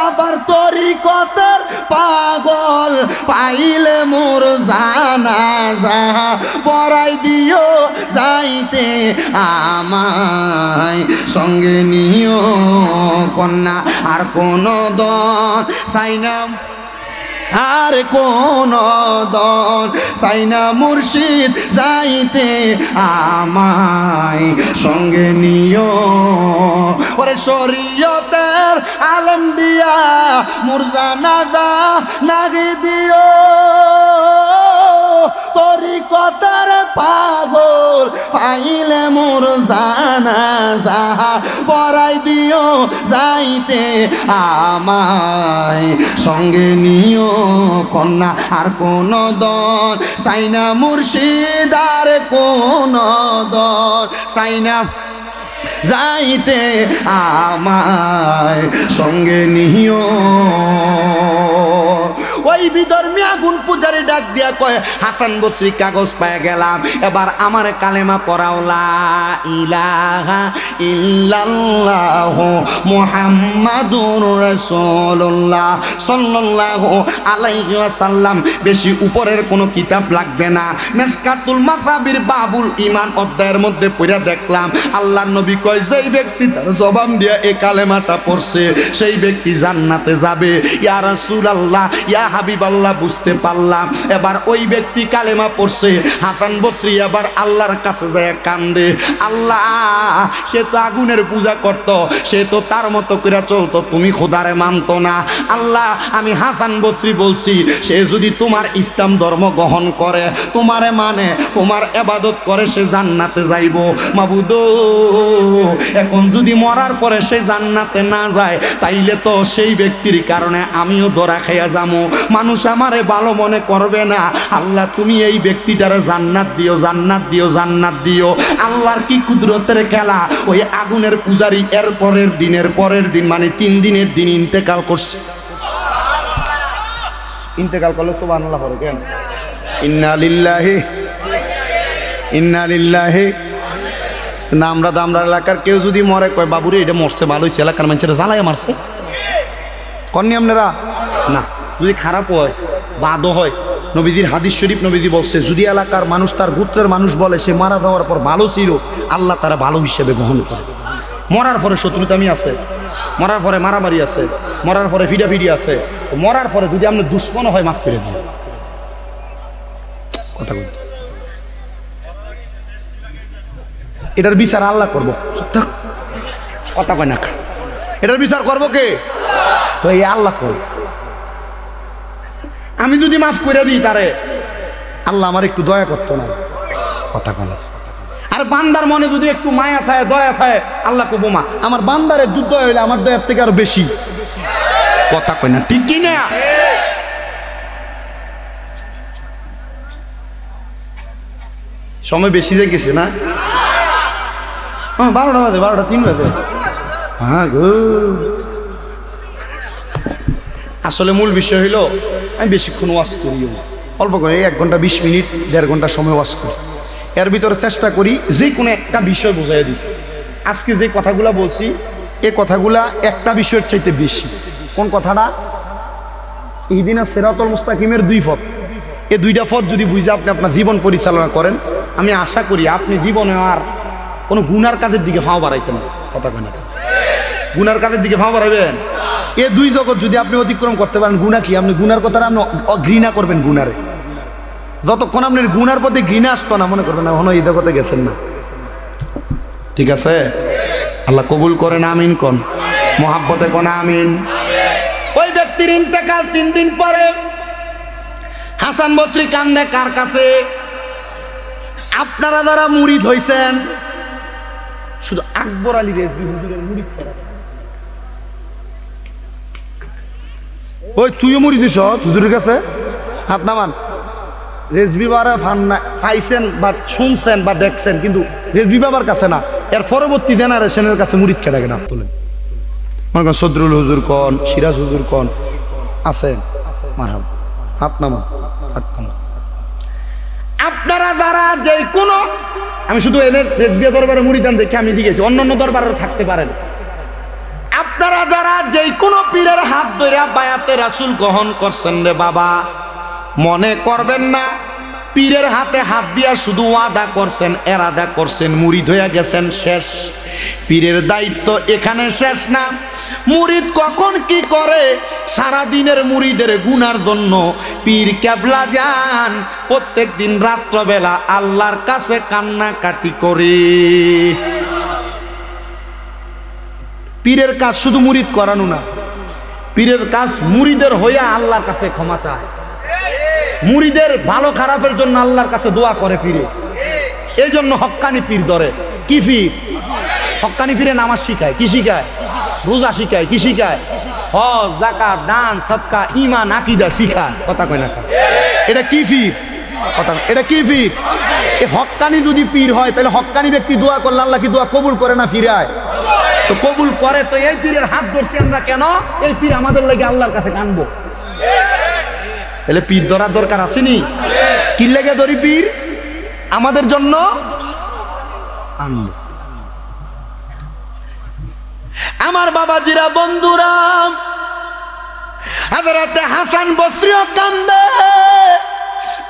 আবার তরিকতের পাগল পাইলে মোর জানাজা পরাই দিও যাইতে আমায় সঙ্গে নিও কন্যা। আর কোন দন চাইনা, আর কোন দন চাইনা মুর্শিদ যাইতে আমায় সঙ্গে নিও। ওরে শরীয়তের আলেম দিয়া মোর জানাজা নাগি দিও। তরিকতের পাগল পাইলে মোর জানাজা পরাই দিও যাইতে আমায় সঙ্গে নিও কন্যা। আর কোন দন চাইনা মুর্শিদ, আর কোন দন চাইনা যাইতে আমায় সঙ্গে নিও। ওই বিধর্মী আগুন পূজারি ডাক দিয়া কয়, হাসান বসরি কাগজ পায় গেলাম, এবার আমার কালেমা পড়াও, লা ইলাহা ইল্লাল্লাহু মুহাম্মাদুর রাসূলুল্লাহ সাল্লাল্লাহু আলাইহি ওয়াসাল্লাম। বেশি উপরের কোনো কিতাব লাগবে না। মিশকাতুল মাসাবির বাবুল ঈমান অধ্যায়ের মধ্যে পড়া দেখলাম আল্লাহর নবী কয়, যেই ব্যক্তি তার জবান দিয়া এই কালেমাটা পড়ছে সেই ব্যক্তি জান্নাতে যাবে। ইয়া রাসূলুল্লাহ, ইয়া হাবিবাল্লাহ, বুঝতে পারলাম। এবার ওই ব্যক্তি কালেমা পড়ছে, হাসান বসরি আবার আল্লাহর কাছে যায় কান্দে, আল্লাহ সে তো আগুনের পূজা করত, সে তো তার মতো করে চলতো, তুমি খোদারে মানতো না। আল্লাহ আমি হাসান বসরি বলছি, সে যদি তোমার ইসলাম ধর্ম গ্রহণ করে, তোমারে মানে, তোমার ইবাদত করে, সে জান্নাতে যাইব। মাবুদ এখন যদি মরার পরে সে জান্নাতে না যায়, তাইলে তো সেই ব্যক্তির কারণে আমিও ধরা খাইয়া যাবো, মানুষ আমারে ভালো মনে করবে না। আল্লাহ তুমি এই ব্যক্তিটারে জান্নাত দিও, জান্নাত দিও, জান্নাত দিও। আল্লাহর কি কুদরতের খেলা। ওই আগুনের পূজারি এর পরের দিন মানে 3 দিনের দিন ইন্তেকাল করছে। ইন্তেকাল করলে সুবহানাল্লাহ পড়ে কেন? ইন্না লিল্লাহি ইন্না লিল্লাহি। না আমরা এলাকার কেউ যদি মরে কয়, বাবুরে এটা মরছে ভালো হয়েছে, এলাকার মানুষের জ্বালায় মারছে, কননি আপনারা না। যদি খারাপ হয়, বাদও হয়, নবীজির হাদিস শরীফ নবীজি বলছে, যদি এলাকার মানুষ তার গোত্রের মানুষ বলে সে মারা যাওয়ার পর ভালো ছিল, আল্লাহ তারা ভালো হিসেবে গ্রহণ করে। মরার পরে শত্রুতামি আছে, মরার পরে মারামারি আছে, মরার পরে ফিডাফিডি আছে, মরার পরে যদি আপনি দুশ্মন হয় মাফ করে দিন। কথা বলি, এটার বিচার আল্লাহ করবো। কথা কয় না, এটার বিচার করবো কে? তো এই আল্লাহ করবো। আমি যদি মাফ করে দিই তারে, আল্লাহ আমার একটু দয়া করতো না? কথা কয় না। আর বান্দার মনে যদি একটু মায়া থাকে, দয়া থাকে, আল্লাহ কবো মা আমার বান্দারে দুধ দয়া হইলে আমার দয়ার থেকে আরো বেশি। কথা কয় না, ঠিক কি না? সময় বেশি হয়ে গেছে না? 12টা বাজে, 12টা 3 বাজে। হ্যাঁ গো, আসলে মূল বিষয় হইল আমি বেশিক্ষণ ওয়াজ করিও না, অল্প করে 1 ঘন্টা 20 মিনিট 1.5 ঘন্টা সময় ওয়াজ করি। এর ভিতরে চেষ্টা করি যে কোনো একটা বিষয় বোঝাই দিই। আজকে যে কথাগুলা বলছি এই কথাগুলা একটা বিষয়ের চাইতে বেশি। কোন কথাটা? ইহদিনাস সিরাতাল মুস্তাকিমের 2 পথ। এই 2টা পথ যদি বুঝে আপনি আপনার জীবন পরিচালনা করেন, আমি আশা করি আপনি জীবনে আর কোনো গুনার কাজের দিকে ফাও বাড়াইতেন না। কথা কয় না? গুনার কাজের দিকে ফাও বাড়াইবেন। এই 2 জগৎ যদি আপনি অতিক্রম করতে পারেন, গুনাহ কি? আপনি গুনার কথাটা আপনি ঘৃণা করবেন গুনারে। যতক্ষণ আপনার গুনার প্রতি ঘৃণা আসতো না, মনে করবেন এখনো এই জগতে গেছেন না। ঠিক আছে? আল্লাহ কবুল করেন, আমিন কোন মোহাব্বতে কোন আমিন। ওই ব্যক্তির ইন্তেকাল 3 দিন পরে হাসান বসরি কান্দে কার কাছে? আপনারা যারা মুরিদ হইছেন, শুধু আকবর আলী রেজভী হুজুরের মুরিদ করা। ওই তুইও মুরিদ হইছ হুজুরের কাছে? হাত নামান। রেজভী বাবার পাইছেন বা শুনছেন বা দেখছেন, কিন্তু রেজভী বাবার কাছে না, এর পরবর্তী জেনারেশনের কাছে মুরিদ খেটাকে নাম তোলেন। মনে করেন সদরুল হুজুর কন, সিরাজ হুজুর কন আছেন, মারহাবা, হাত নামান, হাত নামান। আপনারা যারা যে কোনো, আমি শুধু এনে রেজভী দরবারে মুরিদান দেখে আমি লিখেছি, অন্যান্য দরবারেও থাকতে পারেন। আপনারা যারা যে কোনো পীরের হাত ধরে বায়াতে রাসূল গ্রহণ করছেন রে বাবা, মনে করবেন না পীরের হাতে হাত দিয়া শুধু ওয়াদা করছেন, এরাদা করছেন, মুরিদ হয়ে গেছেন, শেষ। পীরের দায়িত্ব এখানে শেষ না। মুরিদ কখন কি করে? সারা দিনের মুরিদের গুনার জন্য পীর কেবলা যান প্রত্যেক দিন রাত্রবেলা আল্লাহর কাছে কান্নাকাটি করে। পীরের কাজ শুধু মুরিদ করানো না, পীরের কাজ মুরিদের হইয়া আল্লাহর কাছে ক্ষমা চায়, মুরিদের ভালো খারাপের জন্য আল্লাহর কাছে দোয়া করে ফিরে। এই জন্য হক্কানি পীর ধরে। কি পীর? হক্কানি পীরে নামাজ শিখায়, কি শিখায়? রোজা শিখায়, কি শিখায়? হজ, যাকাত, দান, সদকা, ঈমান, আকীদা শিখায়। কথা কয় না? এটা কি পীর? কথা, এটা কি পীর? এই হক্কানি যদি পীর হয়, তাহলে হক্কানি ব্যক্তি দোয়া করলে আল্লাহ কি দোয়া কবুল করে না ফিরায়? তো কবুল করে। তো এই পীরের হাত ধরছি আমরা কেন? এই পীর আমাদের লাগে আল্লাহর কাছে কানবো। তাহলে পীর ধরার দরকার আসেনি? কি লেগে ধরি পীর? আমাদের জন্য আনবো। আমার বাবাজিরা, বন্ধুরা, হযরতে হাসান বসরিও কান্দে।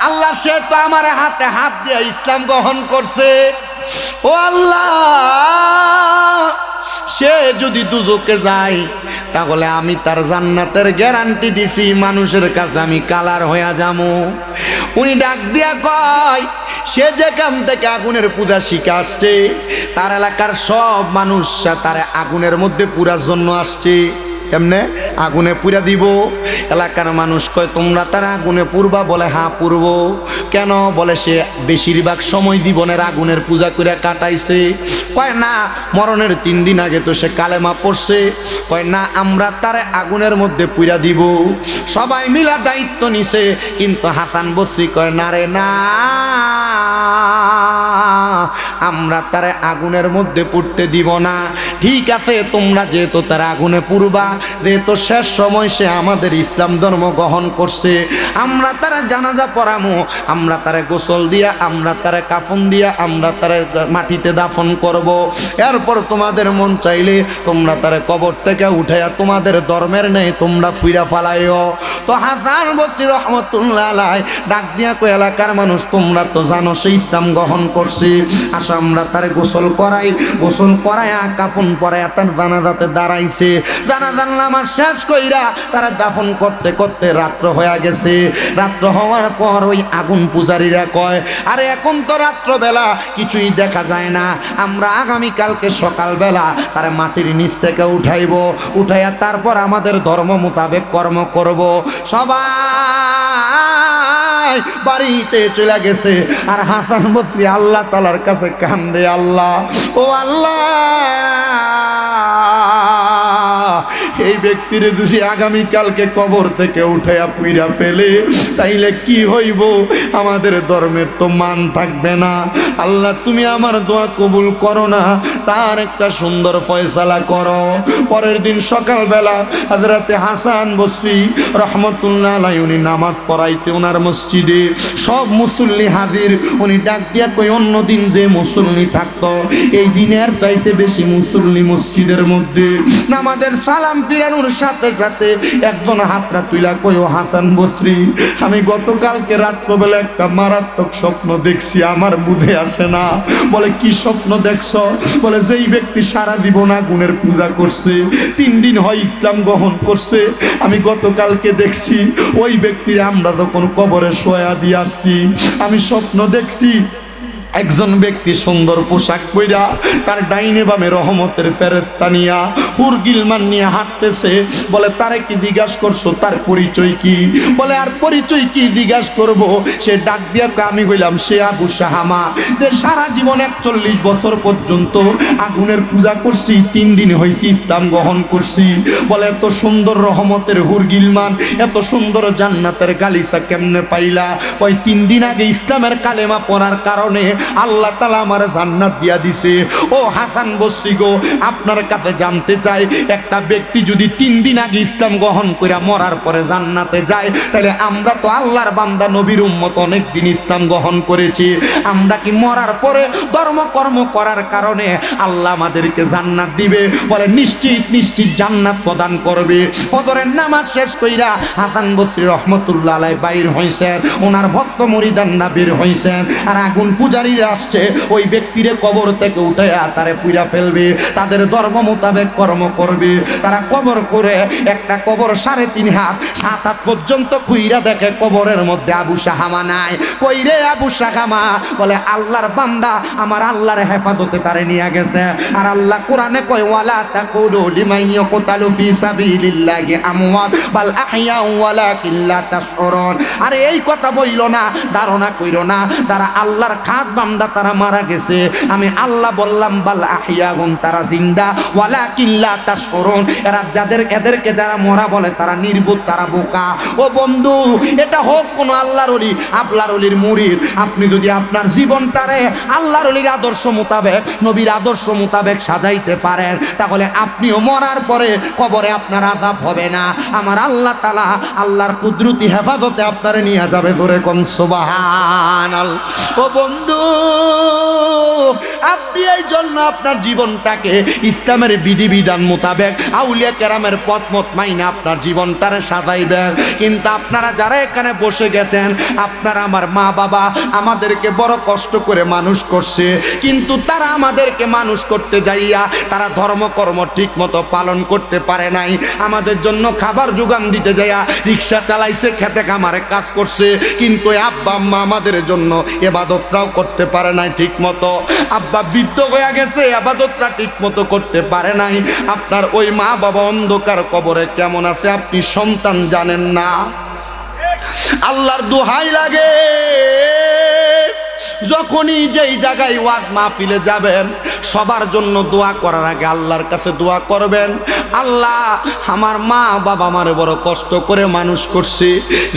আল্লাহ, সে তো আমার হাতে হাত দিয়ে ইসলাম গ্রহণ করছে। ও আল্লাহ, সে যদি দুজকে যায় তাহলে আমি তার জান্নাতের গ্যারান্টি দিছি, মানুষের কাছে আমি কালার হইয়া যাবো। উনি ডাক দিয়া কয়, সে যেখান থেকে আগুনের পূজা শিখে আসছে, তার এলাকার সব মানুষ তার আগুনের মধ্যে পুরার জন্য আসছে। কেমনে? আগুনে পুরা দিব। এলাকার মানুষ কয়, তোমরা তার আগুনে পুরবা? বলে, হ্যাঁ পুরব। কেন? বলে, সে বেশিরভাগ সময় জীবনের আগুনের পূজা করে কাটাইছে। কয় না, মরণের 3 দিন আগে তো সে কালেমা পড়ছে। কয় না, আমরা তার আগুনের মধ্যে পুরা দিব। সবাই মিলা দায়িত্ব নিছে, কিন্তু হাসান বসরি কয়, না রে না, আমরা তার আগুনের মধ্যে পুড়তে দিব না। ঠিক আছে, তোমরা যেহেতু তার আগুনে পুরবা, যেহেতু শেষ সময় সে আমাদের ইসলাম ধর্ম গ্রহণ করছে, আমরা তারা জানাজা পড়ামো, আমরা তারে গোসল দিয়া, আমরা তারে কাফন দিয়া, আমরা তারে মাটিতে দাফন করব। এরপর তোমাদের মন চাইলে তোমরা তারে কবর থেকে উঠাইয়া তোমাদের ধর্মের নেই তোমরা ফুইরা ফালাইও। তো হাসান বসরি রহমতুল্লাহ আলাইহি ডাক দিয়া কই, এলাকার মানুষ, তোমরা তো জানো সে ইসলাম গ্রহণ করছে, আসো আমরা তারে গোসল করাই। গোসল করাইয়া কাফন পরাইয়া তার জানাজাতে দাঁড়াইছে। জানাজার নামাজ শেষ কইরা তারা দাফন করতে করতে রাত্র হয়ে গেছে। রাত্র হওয়ার পর ওই আগুন পূজারীরা কয়, আরে এখন তো রাত্রবেলা, কিছুই দেখা যায় না, আমরা আগামীকালকে সকালবেলা তার মাটির নিচ থেকে উঠাইব, উঠাইয়া তারপর আমাদের ধর্ম মোতাবেক কর্ম করব। সবাই বাড়িতে চলে গেছে। আর হাসান বসরি আল্লাহ তাআলার কাছে কান্দে, আল্লাহ, ও আল্লাহ, এই ব্যক্তিরে যদি আগামীকালকে কবর থেকে উঠাইয়া পুইরা ফেলে তাইলে কি হইব? আমাদের ধর্মের তো মান থাকবে না। আল্লাহ তুমি আমার দোয়া কবুল করো না, তার একটা সুন্দর ফয়সালা করো। পরের দিন সকালবেলা হযরতে হাসান বসরি রহমতুল্লাহ আলাইহি উনি নামাজ পড়াইতে ওনার মসজিদে সব মুসল্লি হাজির। উনি ডাক দিয়া কই অন্য দিন যে মুসল্লি থাকতো এই দিনের চাইতে বেশি মুসল্লি মসজিদের মধ্যে। নামাজের সালাম ফিরানোর সাথে সাথে একজন হাতরা তুইলা কই ও হাসান বসরি, আমি গতকালকে রাত্রবেলা একটা মারাত্মক স্বপ্ন দেখছি, আমার বুঝে আসে না। বলে কি স্বপ্ন দেখছো? বলে যেই ব্যক্তি সারা জীবন আগুনের পূজা করছে, 3 দিন হয় ইসলাম গ্রহণ করছে, আমি গতকালকে দেখছি ওই ব্যক্তির আমরা যখন কবরে শোয়া দিয়ে আসছি আমি স্বপ্ন দেখছি একজন ব্যক্তি সুন্দর পোশাক পইরা তার ডাইনে বামে রহমতের ফেরেশতা নিয়া হুর গিলমান নিয়ে হাঁটতেছে। বলে তারে কি জিজ্ঞাসা করছো তার পরিচয় কি? বলে আর পরিচয় কি জিজ্ঞাসা করব? সে ডাক দিয়া আমি কইলাম সে আবু শাহামা, যে সারা জীবন 41 বছর পর্যন্ত আগুনের পূজা করছি, 3 দিন হইছে ইসলাম গ্রহণ করছি। বলে এত সুন্দর রহমতের হুর গিলমান, এত সুন্দর জান্নাতের গালিচা কেমনে পাইলা? ওই 3 দিন আগে ইসলামের কালেমা পড়ার কারণে আল্লাহ তাআলা আমার জান্নাত দিয়া দিছে। ও হাসান বসরি গো, আপনার কাছে জানতে চাই, একটা ব্যক্তি যদি 3 দিন আগে ইসলাম গ্রহণ করে মরার পরে জান্নাতে যায়, তাহলে আমরা তো আল্লাহর বান্দা নবীর উম্মত অনেক দিন ইসলাম গ্রহণ করেছি, আমরা কি মরার পরে ধর্মকর্ম করার কারণে আল্লাহ আমাদেরকে জান্নাত দিবে? বলে নিশ্চিত নিশ্চিত জান্নাত প্রদান করবে। ফজরের নামাজ শেষ কইরা হাসান বসরি রহমতুল্লাহ আলাইহি বাইর হইছেন, ওনার ভক্ত মুরিদানরা বের হইছেন, আর আগুন পূজারী আসছে ওই ব্যক্তিরে কবর থেকে উঠাইয়া তারে পুইরা ফেলবে, তাদের ধর্ম মোতাবেক কর্ম করবে। তারা কবর করে একটা কবর 3.5 হাত 7 হাত পর্যন্ত খুইরা দেখে কবরের মধ্যে আবু শাহামা নাই। কই রে আবু শাহামা? বলে আল্লাহর বান্দা আমার আল্লাহর হেফাজতে তারে নিয়ে গেছে। আর আল্লাহ কোরআনে কয় ওয়ালা তাকুলু লিমান ইয়াকতালু ফি সাবিলিল্লাহি আমওয়াত বাল আহইয়া ওয়ালাকিন লা তাশউরুন। আরে এই কথা বইলো না, ধারণা কইরো না তারা আল্লাহর খাস বান্দা, তারা মারা গেছে। আমি আল্লাহ বললাম বাল আহইয়াগুন, তারা জিন্দা, ওয়ালাকিন লা তাশউরুন। এদেরকে যারা মরা বলে তারা নির্বোধ, তারা বোকা। ও বন্ধু, এটা হোক কোন আল্লাহর ওলি, আল্লাহর ওলির মুরিদ, আপনি যদি আপনার জীবনটারে আল্লাহর ওলির আদর্শ মোতাবেক, নবীর আদর্শ মোতাবেক সাজাইতে পারেন, তাহলে আপনিও মরার পরে কবরে আপনার আযাব হবে না। আমার আল্লাহ তাআলা আল্লাহর কুদরতি হেফাজতে আপনারে নিয়ে যাবে। জোরে কোন সুবহানাল্লাহ। ও বন্ধু, আপনি এই জন্য আপনার জীবনটাকে ইসলামের বিধিবিধান মোতাবেক আউলিয়া কেরামের পথ মত মাইনা আপনার জীবনটারে সাজাইবেন। কিন্তু আপনারা যারা এখানে বসে গেছেন, আপনারা আমার মা বাবা আমাদেরকে বড় কষ্ট করে মানুষ করছে, কিন্তু তারা আমাদেরকে মানুষ করতে যাইয়া তারা ধর্মকর্ম ঠিক মতো পালন করতে পারে নাই। আমাদের জন্য খাবার যোগান দিতে যাইয়া রিক্সা চালাইছে, খেতে খামারে কাজ করছে, কিন্তু আব্বা আম্মা আমাদের জন্য ইবাদতটাও করতে পারে নাই ঠিক মতো। আব্বা বৃদ্ধ হয়ে গেছে, ইবাদতটা ঠিক মতো করতে পারে নাই। আপনার ওই মা বাবা অন্ধকার কবরে কেমন আছে আপনি সন্তান জানেন না। আল্লাহর দোহাই লাগে, যখনই যেই জায়গায় ওয়াজ মাহফিলে যাবেন সবার জন্য দোয়া করার আগে আল্লাহর কাছে দোয়া করবেন, আল্লাহ আমার মা বাবা আমারে বড় কষ্ট করে মানুষ করছে,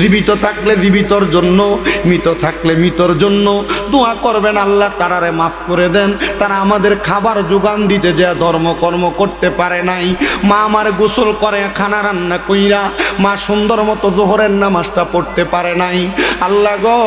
জীবিত থাকলে জীবিতর জন্য, মৃত থাকলে মৃতর জন্য দোয়া করবেন, আল্লাহ তারারে মাফ করে দেন। তারা আমাদের খাবার যোগান দিতে যে ধর্মকর্ম করতে পারে নাই। মা আমার গোসল করে, খানা রান্না কইরা, মা সুন্দর মতো জোহরের নামাজটা পড়তে পারে নাই। আল্লাহ গো,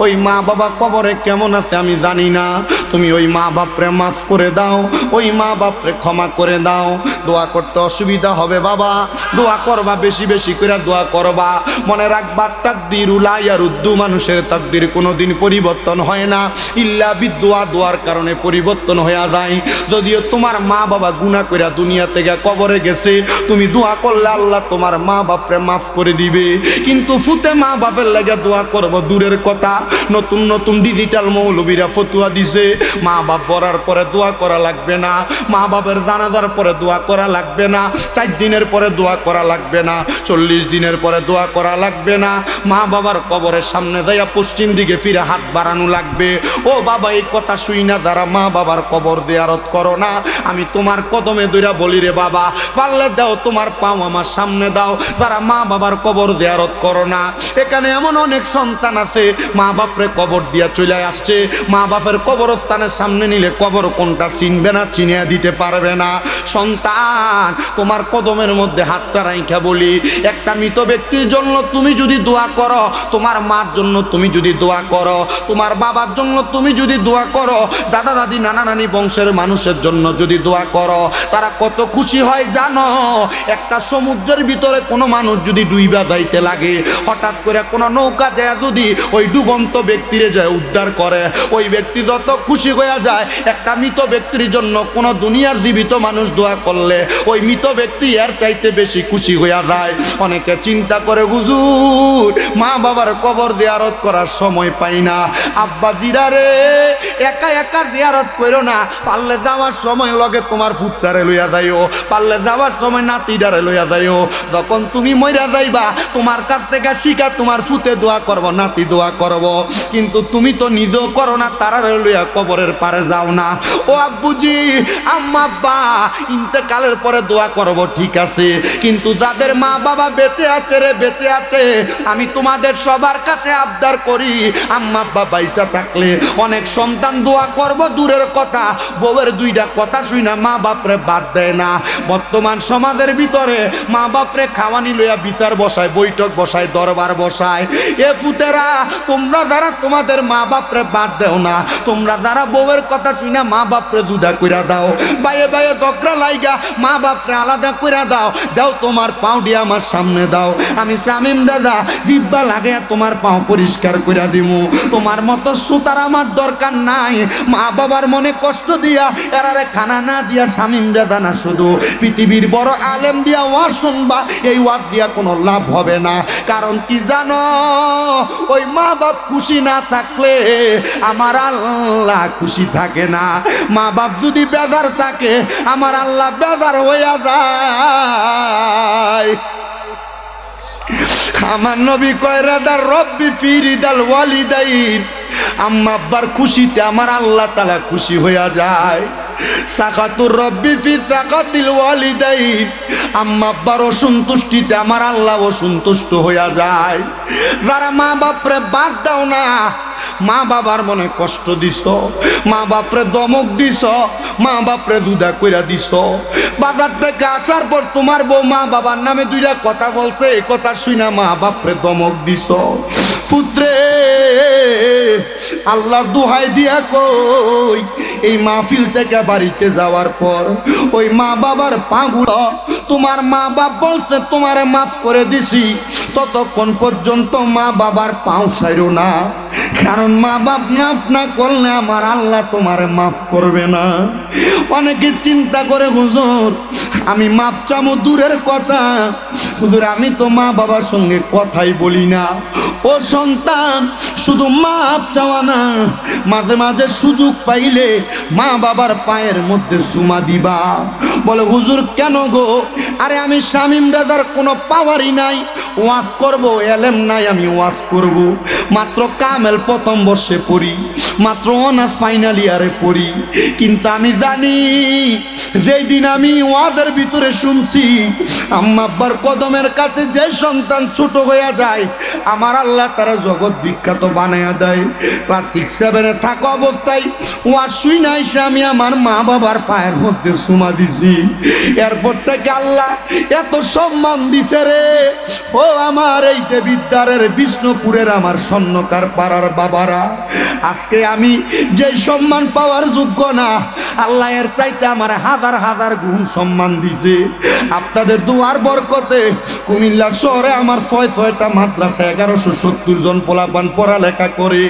ওই মা বাবা কবরে কেমন আছে আমি জানি না, তুমি ওই মা বাপরে মাফ করে দাও, ওই মা বাপরে ক্ষমা করে দাও। দোয়া করতে অসুবিধা হবে বাবা, দোয়া করবা, বেশি বেশি করে দোয়া করবা। মনে রাখবা তাকদিরুল লা ইয়ারুদ্দু, মানুষের তাকদির কোনোদিন পরিবর্তন হয় না, ইল্লা বিদুয়া, দোয়ার কারণে পরিবর্তন হয়ে যায়। যদিও তোমার মা বাবা গুনাহ কইরা দুনিয়া থেকে কবরে গেছে, তুমি দোয়া করলে আল্লাহ তোমার মা বাপরে মাফ করে দিবে, কিন্তু ফুতে মা বাপের লাগে দোয়া করব দূরের কথা। নতুন নতুন ডিজিটাল হসপিটাল মৌলবীরা ফতুয়া দিছে মা বাপ মরার পরে দোয়া করা লাগবে না, মা বাপের জানাজার পরে দোয়া করা লাগবে না, 4 দিনের পরে দোয়া করা লাগবে না, 40 দিনের পরে দোয়া করা লাগবে না, মা বাবার কবরের সামনে যাইয়া পশ্চিম দিকে ফিরে হাত বাড়ানো লাগবে। ও বাবা, এই কথা শুই না যারা মা বাবার কবর জিয়ারত করো না, আমি তোমার কদমে দইরা বলি রে বাবা, পারলে দাও তোমার পাও আমার সামনে দাও। যারা মা বাবার কবর জিয়ারত করো না, এখানে এমন অনেক সন্তান আছে মা বাপরে কবর দিয়া চলে আসছে, মা বাপের কবরস্থানের সামনে নিলে কবর কোনটা চিনবে না, চিনিয়ে দিতে পারবে না। সন্তান, তোমার কদমের মধ্যে হাতটা রাইখা বলি, একটা মৃত ব্যক্তির জন্য তুমি যদি দোয়া করো, তোমার মার জন্য তুমি যদি দোয়া করো, তোমার বাবার জন্য তুমি যদি দোয়া করো, দাদা দাদি নানা নানি বংশের মানুষের জন্য যদি দোয়া করো, তারা কত খুশি হয় জানো? একটা সমুদ্রের ভিতরে কোনো মানুষ যদি ডুইবা যাইতে লাগে, হঠাৎ করে কোনো নৌকা যায় যদি ওই ডুবন্ত ব্যক্তিরে যায় উদ্ধার করে, ওই ব্যক্তি যত খুশি হয়ে যায়। একটা মৃত ব্যক্তির জন্য কোনো দুনিয়ার জীবিত মানুষ দোয়া করলে ওই মৃত ব্যক্তি এর চাইতে বেশি খুশি হয়ে যায়। অনেকে চিন্তা করে হুজুর মা বাবার কবর জিয়ারত করার সময় পাই না। আব্বা জিরা রে, একা একা জিয়ারত করো না, পারলে যাওয়ার সময় লগে তোমার পুত্রারে লইয়া যাইও, পারলে যাওয়ার সময় নাতিডারে লইয়া যাইও। যখন তুমি মইরা যাইবা তোমার কাছ থেকে শিখা তোমার ফুতে দোয়া করব, নাতি দোয়া করব, কিন্তু তুমি তো নিজেও করো না, তারারে লইয়া কবরের পারে যাও না। ও আব্বুজি আম্মা আব্বা ইন্তেকালের পরে দোয়া করব ঠিক আছে, কিন্তু যাদের মা বাবা বেঁচে আছে রে, বেঁচে আছে, আমি তোমাদের সবার কাছে আবদার করি, আম্মা আব্বা বাইসা থাকলে অনেক সন্তান দোয়া করব দূরের কথা, বউয়ের 2টা কথা শুই না মা বাপরে বাদ দেয় না। বর্তমান সমাজের ভিতরে মা বাপরে খাওয়ানি লইয়া বিচার বসায়, বৈঠক বসায়, দরবার বসায়। এ পুতেরা, তোমরা যারা তোমাদের মা বাপরে বাদ দেও না, তোমরা যারা বউয়ের কথা শুই না মা বাপরে জুদা কইরা দাও, বাইয়ে বাইয়ে দকরা লাইগা মা বাপরে আলাদা কইরা দাও, দাও তোমার পাও দিয়ে আমার সামনে দাও, আমি শামিম দাদা জিব্বা লাগে তোমার পাও পরিষ্কার কইরা দিমু। তোমার মতো সুতার আমার দরকার নাই। মা বাবার মনে কষ্ট দিয়া এরারে খানা না দিয়া শামিম দাদা না, শুধু পৃথিবীর বড় আলেম দিয়া ওয়াজ শুনবা, এই ওয়াজ দিয়া কোনো লাভ হবে না। কারণ কি জানো, ওই মা বাপ খুশি না থাকলে আমার আল্লাহ খুশি থাকে না। মা বাপ যদি বেজার থাকে আমার আল্লাহ বেজার হইয়া যায়। আমার নবী কয় রাদার রব্বি ফি রিদাল ওয়ালিদাইন, আম্মা আব্বার খুশিতে আমার আল্লাহ তাআলা খুশি হইয়া যায়। সাকাতুর রব্বি ফি সাকাতিল ওয়ালিদাইন, আম্মা আব্বার অসন্তুষ্টিতে আমার আল্লাহ অসন্তুষ্ট হইয়া যায়। যারা মা বাপরে বাদ দাও না, মা বাবার মনে কষ্ট দিছ, মা বাপরে দমক দিছ, মা বাপরে দুধা কইরা দিছ, বাজার থেকে আসার পর তোমার বউ মা বাবার নামে 2টা কথা বলছে, এই কথা শুনা মা বাপরে দমক দিছ। পুত্রে আল্লাহর দোহাই দিয়া কই, এই মাহফিল থেকে বাড়িতে যাওয়ার পর ওই মা বাবার পাগুলো, তোমার মা বাপ বলছে তোমারে মাফ করে দিছি, ততক্ষণ পর্যন্ত মা বাবার পাও ছাইরো না, কারণ মা বাপ মাফ না করলে আমার আল্লাহ তোমারে মাফ করবে না। অনেকে চিন্তা করে হুজুর আমি মাপ চামো দূরের কথা, হুজুর আমি তো মা বাবার সঙ্গে কথাই বলি না। ও সন্তান, শুধু মাপ চাওয়া না, মাঝে মাঝে সুযোগ পাইলে মা বাবার পায়ের মধ্যে চুমা দিবা। বলে হুজুর কেন গো? আরে আমি শামিম রাজার কোনো পাওয়ারই নাই, ওয়াজ করব এলেম নাই, আমি ওয়াজ করব, মাত্র কামেল প্রথম বর্ষে পড়ি, মাত্র অনার্স ফাইনাল ইয়ারে পড়ি, কিন্তু আমি জানি যেই দিন আমি ওয়াজের ভিতরে শুনছি আম্মা আব্বার কদমের কাছে যে সন্তান ছোট হয়ে যায় আমার আল্লাহ তারা জগৎ বিখ্যাত বানায়া দেয়। ক্লাস 6-7 থাকা অবস্থায় ওয়াজ শুই না এসে আমি আমার মা বাবার পায়ের মধ্যে চুমা দিছি, এরপর থেকে আল্লাহ এত সম্মান দিছে রে। ও আমার এই দেবিদ্বারের বিষ্ণুপুরের আমার স্বর্ণকার পাড়ার বাবারা, আজকে আমি যে সম্মান পাওয়ার যোগ্য না, আল্লাহ এর চাইতে আমার হাজার হাজার গুণ সম্মান দিছে। আপনাদের দুয়ার বরকতে কুমিল্লা শহরে আমার 6-6টা মাদ্রাসা, 1170 জন পোলাপান পড়ালেখা করে।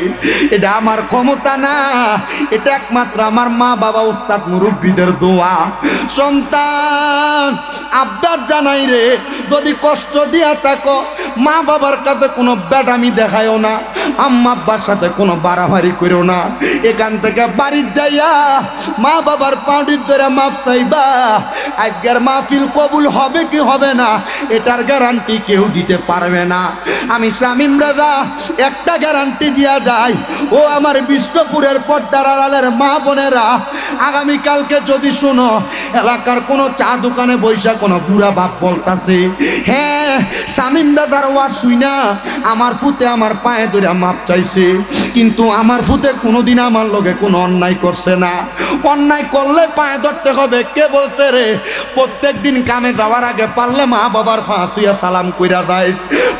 এটা আমার ক্ষমতা না, এটা একমাত্র আমার মা বাবা উস্তাদ মুরব্বীদের দোয়া। সন্তান আবদার জানাই রে, যদি কষ্ট দিয়া থাকো মা বাবার কাছে কোনো ব্যাটামি দেখায়ও না, আম্মা আব্বার সাথে কোনো বাড়াবাড়ি করো না। এখান থেকে বাড়ির যাইয়া মা বাবার পাউডির ধরে মাপ চাইবা। আজকের মাহফিল কবুল হবে কি হবে না এটার গ্যারান্টি কেউ দিতে পারবে না। আমি শামীম রাজা একটা গ্যারান্টি দিয়া যায়, ও আমার বিষ্ণুপুরের পর্দার আড়ালের মা বোনেরা, আগামীকালকে যদি শোনো এলাকার কোনো চা দোকানে বৈশা কোনো বুড়া বাপ বলতাছে, হ্যাঁ শামীম রাজার ওয়াজ শুইনা আমার ফুতে আমার পায়ে ধরে মাপ চাইছে, কিন্তু আমার ফুতে কোনোদিন আমার লগে কোনো অন্যায় করছে না, অন্যায় করলে পায়ে ধরতে হবে। কে বলতে রে? প্রত্যেক দিন কামে যাওয়ার আগে পারলে মা বাবার ফাঁসিয়া সালাম কইরা যায়,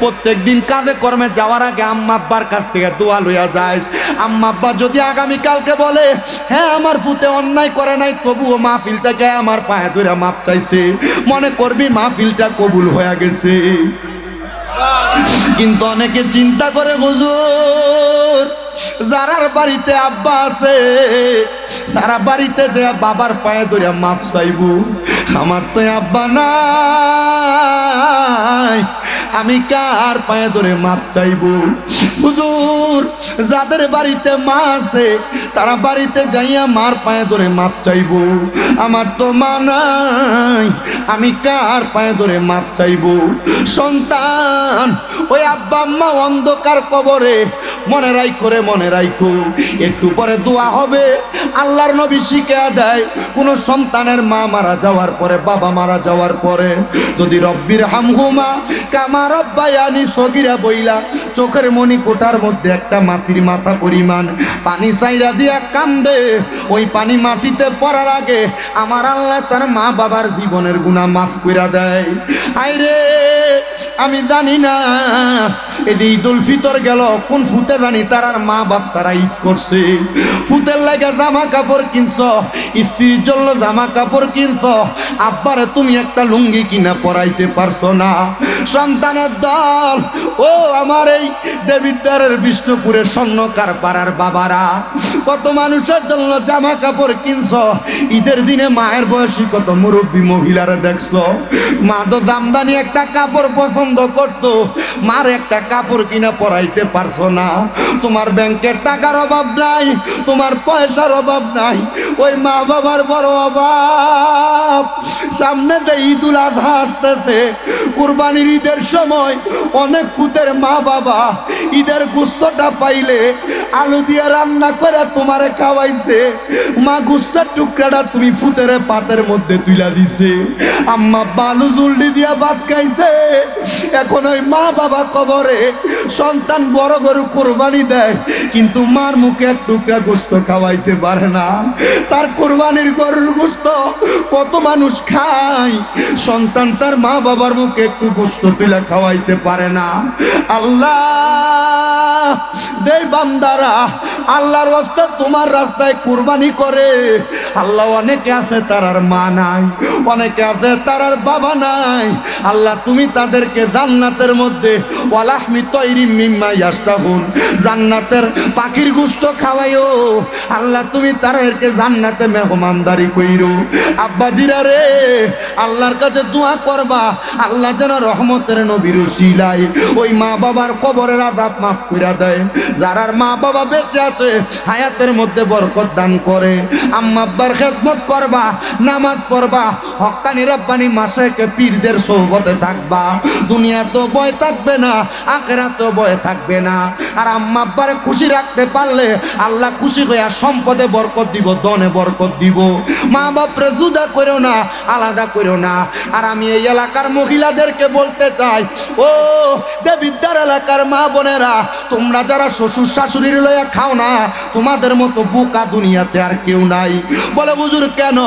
প্রত্যেক দিন কাজে কর্মে যাওয়ার আগে আম্মা আব্বার কাছ থেকে দোয়া লইয়া যায়। আম্মা আব্বা যদি আগামীকালকে বলে হ্যাঁ আমার ফুতে অন্যায় করে নাই, তবুও মাহফিল থেকে আমার পায়ে ধরে মাপ চাইছে, মনে করবি মাহফিলটা কবুল হয়ে গেছে। কিন্তু অনেকে চিন্তা করে হুজুর যারার বাড়িতে আব্বা আছে তারা বাড়িতে যে বাবার পায়ে ধরে মাপ চাইব, আমার তো আব্বা নাই, আমি কার পায়ে ধরে মাপ চাইব? হুজুর যাদের বাড়িতে মা আছে তারা বাড়িতে যাইয়া মার পায়ে ধরে মাপ চাইব, আমার তো মা নাই, আমি কার পায়ে ধরে মাপ চাইব? সন্তান ওই আব্বা আম্মা অন্ধকার কবরে, মনে রাইখো রে মনে রাইখো, একটু পরে দোয়া হবে। আল্লাহর নবী শিখিয়ে দেয় কোন সন্তানের মা মারা যাওয়ার পরে, বাবা মারা যাওয়ার পরে যদি রব্বির হামহুমা কামা রব্বায়ানি সগীরা বইলা চোখের মনি কোটার মধ্যে একটা মাছির মাথা পরিমাণ পানি চাইরা দিয়া কান্দে, ওই পানি মাটিতে পড়ার আগে আমার আল্লাহ তার মা বাবার জীবনের গুনাহ মাফ কইরা দেয়। আইরে আমি জানি না এই ঈদুল ফিতর গেল কোন ফুতে জানি তার মা বাপ সারা ঈদ করছে, ফুতের লাগে জামা কাপড় কিনছ, স্ত্রীর জন্য জামা কাপড় কিনছ, আব্বারে তুমি একটা লুঙ্গি কিনা পরাইতে পারছো না। সন্তানের দল ও আমার এই দেবিদ্বারের বিষ্ণুপুরের স্বর্ণকার পাড়ার বাবারা, কত মানুষের জন্য জামা কাপড় কিনছ, ঈদের দিনে মায়ের বয়সী কত মুরব্বী মহিলারা দেখছো, মা তো জামদানি একটা কাপড় পছন্দ করতো, মার একটা কাপড় কিনা পরাইতে পারছো না। তোমার ব্যাংকের টাকার অভাব নাই, তোমার পয়সার অভাব নাই, ওই মা বাবার বড় অভাব। সামনে যে ঈদুল আজহা আসতেছে, কুরবানির ঈদের সময় অনেক ফুতের মা বাবা ঈদের গোস্তটা পাইলে আলু দিয়ে রান্না করে তোমারে খাওয়াইছে, মা গোস্তের টুকরাটা তুমি ফুতের পাতের মধ্যে তুইলা দিছে, আম্মা বালু জুলডি দিয়া ভাত খাইছে। এখন ওই মা বাবা কবরে, সন্তান বড় গরু কোরবানি দেয় কিন্তু মার মুখে এক টুকরা গোস্ত খাওয়াইতে পারে না, তার কোরবানির গরুর গোস্ত কত মানুষ খায়, সন্তান তার মা বাবার মুখে একটু গোস্ত তুলে খাওয়াইতে পারে না। আল্লাহ দেই বান্দারা আল্লাহর রাস্তায় তোমার রাস্তায় কুরবানি করে, আল্লাহ অনেকে আছে তার আর মা নাই, অনেকে আছে তার আর বাবা নাই, আল্লাহ তুমি তাদেরকে জান্নাতের মধ্যে ওয়ালাহমি তৈরিম মিম্মা ইয়াশতাহুন, জান্নাতের পাখির গোশত খাওয়াইও, আল্লাহ তুমি তাদেরকে জান্নাতে মেহমানদারি কইরো। আব্বাজিরা রে আল্লাহর কাছে দোয়া করবা, আল্লাহ যেন রহমতের নবীর উসিলায় ওই মা বাবার কবরের আযাব মাফ কইরা দেয়। যারার মা বাবা বেঁচে আছে হায়াতের মধ্যে বরকত দান করে। আম্মা আব্বার খেদমত করবা, নামাজ পড়বা, হক্কানি রব্বানি মাশায়েখে পীরদের সোহবতে থাকবা, দুনিয়া তো ভয় থাকবে না, আখিরাত তো ভয় থাকবে না। আর আম্মা আব্বারে খুশি রাখতে পারলে আল্লাহ খুশি হইয়া সম্পদে বরকত দিব, ধনে বরকত দিব। মা বাপরে জুদা করো না, আলাদা করো না। আর আমি এই এলাকার মহিলাদেরকে বলতে চাই, ও দেবিদ্বার এলাকার মা বোনেরা, তোমরা যারা শ্বশুর শাশুড়ির লইয়া খাও না, তোমাদের মতো বোকা দুনিয়াতে আর কেউ নাই। বলে হুজুর কেন?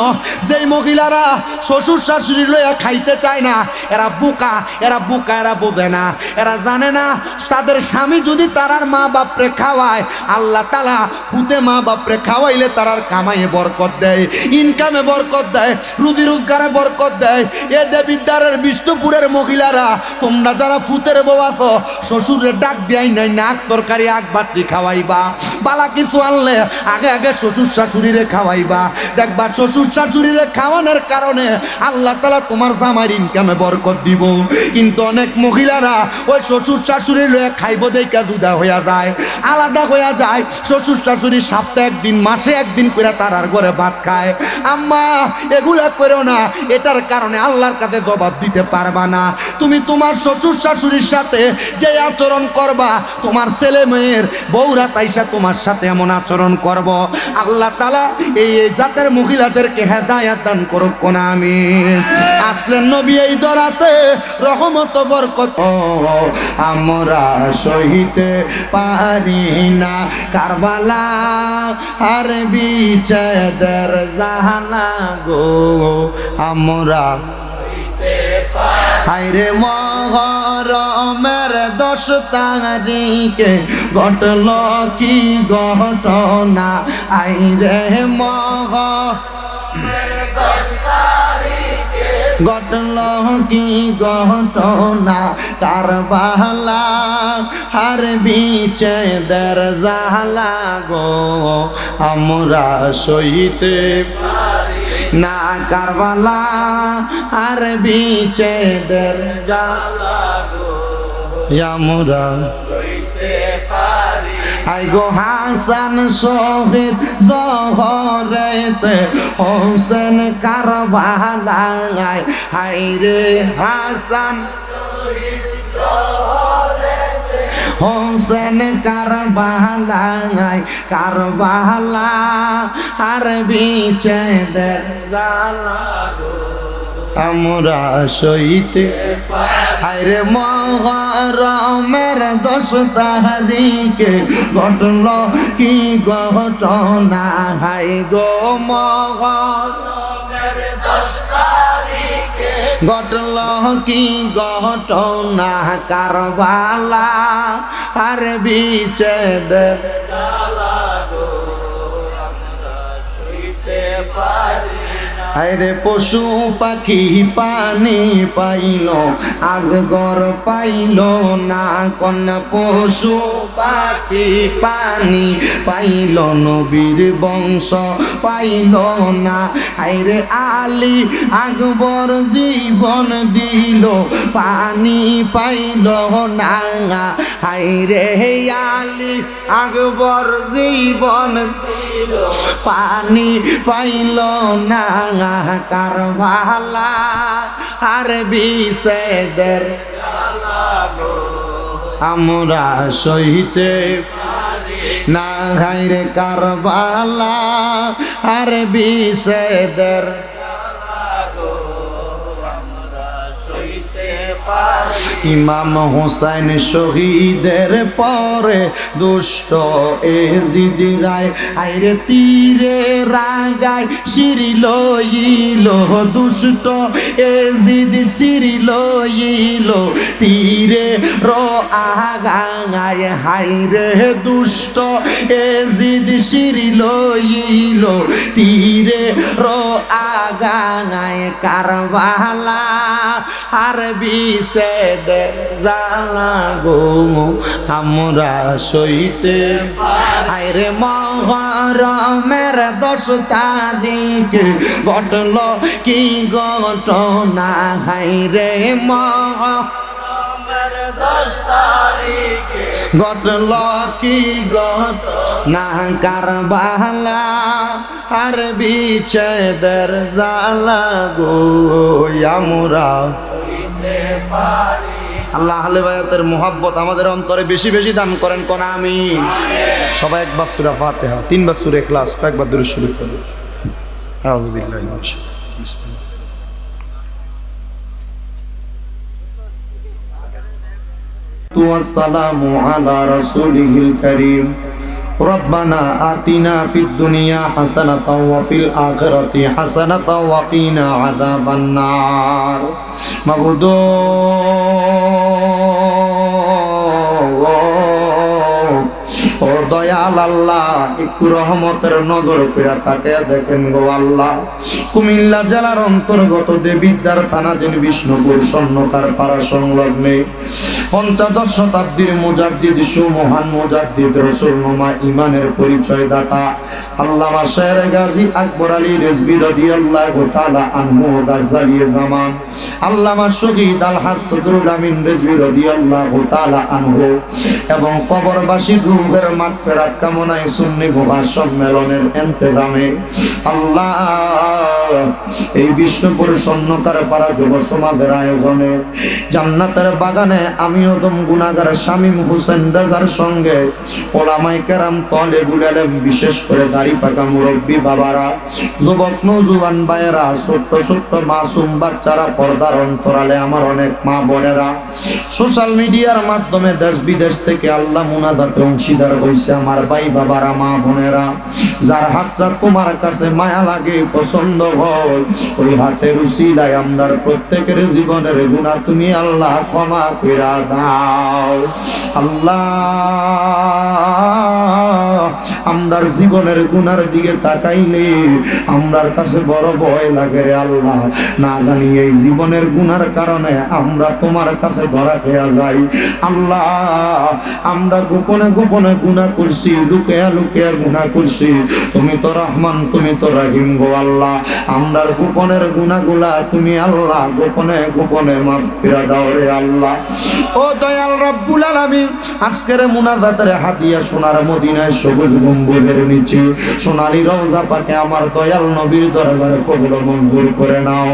যেই মহিলারা শ্বশুর শাশুড়ি লইয়া খাইতে চায় না, এরা বোকা, এরা বোকা, এরা বোঝে না, এরা জানে না তাদের স্বামী যদি তারার মা বাপরে খাওয়ায়, আল্লাহ তাআলা ফুতে মা বাপরে খাওয়াইলে তারার কামাইয়ে বরকত দেয়, ইনকামে বরকত দেয়, রুজি রোজগারে বরকত দেয়। এ দেবিদ্বারের বিষ্ণুপুরের মহিলারা, তোমরা যারা ফুতের বউ আছো, শ্বশুরের ডাক দিয়াই নাই নাক তরকারি আগ বাতি খাওয়াইবা, বালা কিছু আনলে আগে আগে শ্বশুর শাশুড়িরে খাওয়াইবা। দেখবা শ্বশুর শাশুড়িরে খাওয়ানোর কারণে আল্লাহ তাআলা তোমার জামাইর ইনকামে বরকত দিব। কিন্তু অনেক মহিলারা ওই শ্বশুর শাশুড়ি লয়ে খাইব দেখা জুদা হইয়া যায়, আলাদা হইয়া যায়। শ্বশুর শাশুড়ি সপ্তাহে একদিন মাসে একদিন করে তারার ঘরে ভাত খায়। আম্মা এগুলা করো না, এটার কারণে আল্লাহর কাছে জবাব দিতে পারবা না। তুমি তোমার শ্বশুর শাশুড়ির সাথে যে আচরণ করবা, তোমার ছেলে মেয়ের বউরা তাইসা তোমার সাথে এমন আচরণ করব। আল্লাহ তাআলা এই জাতের মহিলাদেরকে হেদায়েত দান করুক কোনা আমিন। আসলেন নবী এই দরাতে রহমত বরকত। আমরা সহিতে পারি না কারবালা আর বিচ্ছেদের জাহালা গো, আমরা হায়রে মহরমের 10 তারিখে ঘটল কি ঘটনা, আইরে মহরমের 10 তারিখে ঘটল কি ঘটনা, কারবালা আর বিচ্ছেদের জালা গো, আমরা সইতে না কারবালা আর বিচ্ছেদের জালা গো, আমরা সইতে পারি। আই গো হাসান শহীদ জহরেতে, হোসেন কারবালায়, হায়রে হাসান শহীদ জহরেতে, হোসেন কারবালায়, কারবালা আর বিচ্ছেদের জালা গো, আমরা সইতে হায়রে মহরমের 10 তারিখে ঘটল কি ঘটনা, হাই গো মহরমের 10 তারিখে ঘটল কি ঘটনা, কারবালা আর বিচ্ছেদের জালা গো, আমরা সইতে পারি। আরে পশু পাখি পানি পাইল, আজগর পাইল না, কন্যা পশু পাখি পানি পাইল, নবীর বংশ পাইল না। আরে আলী আকবর জীবন দিল, পানি পাইল না, আরে আলী আকবর জীবন দিল, পানি পাইল না, কারবালা আর বিচ্ছেদের জালা গো, আমরা সইতে পারি না, হায়রে কারবালা আর বিচ্ছেদের জালা গো, আমরা সইতে পারি। ইমাম হোসেন শহীদের পরে দুষ্ট এজিদ রায়, আইরে তীরে রাগায় শিরি লইল, দুষ্ট এজিদ শিরি লইল, তীরে রো আগায়, হায়রে দুষ্ট এজিদ শিরি লইল, তীরে রো আগায়, কারবালা আর বিচ্ছেদের জালা গো, আমরা সইতে আইরে মহরমের 10 তারিখে ঘটল কি ঘটনা, হায়রে মহরমের 10 তারিখে ঘটল কি ঘটনা, কারবালা আর বিচ্ছেদের জালা গো, আমরা সইতে পারি। আল্লাহ আহলে বায়াতের মুহাব্বত আমাদের অন্তরে বেশি বেশি দান করেন কোন আমিন। সবাই একবার সূরা ফাতিহা, 3 বার সূরা ইখলাস, একবার দরুদ শরীফ পড়ুন। আউযু বিল্লাহি মিনাশ শাইতানির রাজিম। والسلام على رسوله الكريم ربنا آتنا في الدنيا حسنة وفي الآخرة حسنة وقنا عذاب النار معبود ও দয়াল আল্লাহ, একটু রহমতের নজর কইরা তাকায়া দেখেন গো আল্লাহ। কুমিল্লা জেলার অন্তর্গত দেবিদ্বার থানাধীন বিষ্ণুপুর স্বর্ণকার পাড়া সংলগ্নে পঞ্চদশ শতাব্দীর মুজাদ্দিদ, সুমহান মুজাদ্দিদ, রাসূলুল্লাহ ইমানের পরিচয় দাতা আল্লামা শেরে গাজী আকবর আলী রিজভী রাদিয়াল্লাহু তাআলা আনহু গাজ্জালী জামান, আল্লামা শহীদ আলহাজ সদরুল আমিন রিজভী রাদিয়াল্লাহু তাআলা আনহু এবং কবরবাসীর রূহের মাগফিরাত কামনায় সুন্নি মুবাহ সম্মেলনের ইন্তেজামে আল্লাহ এই বিষ্ণুপুর স্বর্ণকার পাড়া যুব সমাজের আয়োজনে জান্নাতের বাগানে আমি ওদম গুনাহগার শামীম হোসেন রাজার সঙ্গে ওলামায়ে কেরাম, তালেবুল ইলম, বিশেষ করে দাড়ি পাকা মুরব্বী বাবারা, যুবক নওজোয়ান ভাইয়েরা, ছোট্ট ছোট্ট মাসুম বাচ্চারা, পর্দার অন্তরালে আমার অনেক মা বোনেরা, সোশ্যাল মিডিয়ার মাধ্যমে দেশ বিদেশ থেকে আল্লাহ মুনাজাতে অংশীদার হইছে আমার ভাই বাবারা, মা বোনেরা, যার হাতটা তোমার কাছে মায়া লাগে, পছন্দ হয়, ওই হাতের উসিলায় আমরার প্রত্যেকের জীবনের গুনাহ তুমি আল্লাহ ক্ষমা কইরা দাও। আল্লাহ আমরার জীবনের গুনার দিকে তাকাইলে আমরার কাছে বড় ভয় লাগে রে আল্লাহ, না জানি এই জীবনের গুনার কারণে আমরা তোমার কাছে ধরা খেয়া যাই। আল্লাহ আমরা গোপনে গোপনে গুনাহ করছি, লুকিয়া লুকিয়া গুনাহ করছি, তুমি তো রহমান, তুমি তো রহিম গো আল্লাহ, আমরার গোপনের গুনাহগুলা তুমি আল্লাহ গোপনে গোপনে মাফ করে দাও রে আল্লাহ। ও দয়াল রব্বুল আলামিন, আজকের মুনাজাতের হাদিয়া সোনার মদিনায় সবুজ গম্বুজের নিচে সোনালী রওজা পাকে আমার দয়াল নবীর দরবারে কবুল মঞ্জুর করে নাও।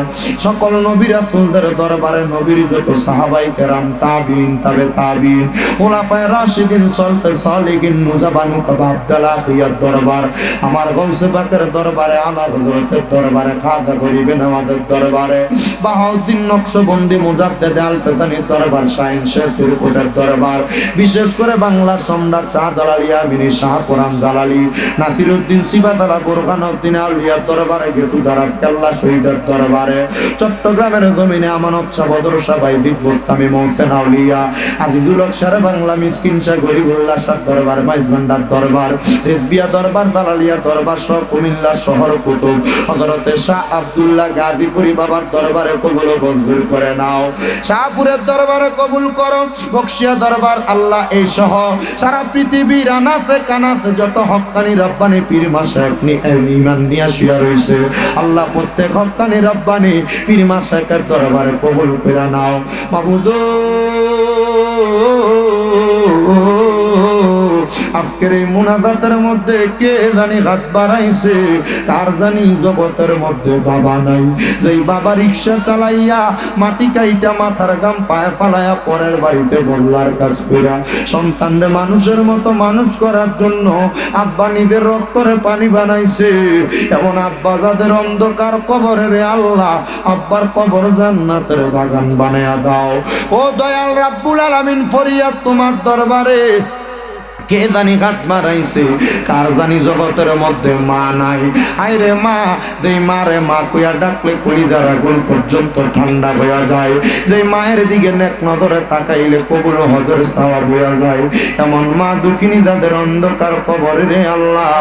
সকল নবী রাসূলদের দরবারে নবীর যত সাহাবায়ে কেরাম, তাবিঈন, তাবে তাবিঈন, খুলাফায়ে রাশিদিন, সলফে সালিহিন, নুজাবানু আব্দুল্লাহ খিয়ার দরবার, আমার গৌসে পাকের দরবারে, আলা হযরতের দরবারে, খাজা গরিবে নওয়াজের দরবারে, বাহাউদ্দিন নকশবন্দি মুজাদ্দিদ আল ফেসানির দরবার, শাহিন শেখ ফিরোজের দরবার, বিশেষ করে বাংলার সম্রাট শাহজালাল আমিনী, শাহ কোরআন জালালী, নাসিরউদ্দিন সিবাতালা, বুরহানুদ্দিন আউলিয়ার দরবারে গেছু, দারাজ কেল্লা শহীদের দরবারে, চট্টগ্রামের জমিনে আমানত শাহ বদর শাহ বাইজিদ বোস্তামি, মহসেন আউলিয়া, আজিজুল হক শেরে বাংলা, মিসকিন শাহ গরিবুল্লাহ শাহ দরবার, মাইজভান্ডার দরবার, রেজবিয়া দরবার, দালালিয়া দরবার সহ কুমিল্লা শহর কুতুব হযরতে শাহ আব্দুল্লাহ গাজীপুরি বাবার দরবারে কবুল মঞ্জুর করে নাও। শাহপুরের দরবারে কবুল করো, বকশিয়া দরবার আল্লাহ এই সহ সারা পৃথিবীর আনাসে কানাসে যত হক্কানি রব্বানি পীর মাশায়েখনি ঈমান দিয়া শুয়া রইছে আল্লাহ প্রত্যেক হক্কানি রব্বানি পীর মাশায়েখের দরবারে কবুল করে নাও। মাবুদ আজকের এই মুনাজাতের মধ্যে কে জানি হাত বাড়াইছে, কার জানি জগতের মধ্যে বাবা নাই, যেই বাবা রিক্সা চালাইয়া মাটি কাইটা মাথার গাম পায়ে ফালাইয়া পরের বাড়িতে বল্লার কাজ কইরা সন্তানরে মানুষের মতো মানুষ করার জন্য আব্বা নিজের রক্তরে পানি বানাইছে, এমন আব্বা যাদের অন্ধকার কবরে রে আল্লাহ আব্বার কবর জান্নাতের বাগান বানায়া দাও। ও দয়াল রাব্বুল আলামিন, ফরিয়াদ তোমার দরবারে, কে জানি হাত বাড়াইছে, কার জানি জগতের মধ্যে মা নাই, আইরে মা, যেই মারে মা কইয়া ডাকলে কলিজার আগুন পর্যন্ত ঠান্ডা হইয়া যায়, যেই মায়ের দিকে নেক নজরে তাকাইলে কবুল হজর সওয়াব হইয়া যায়, এমন মা দুঃখিনী যাদের অন্ধকার কবরে রে আল্লাহ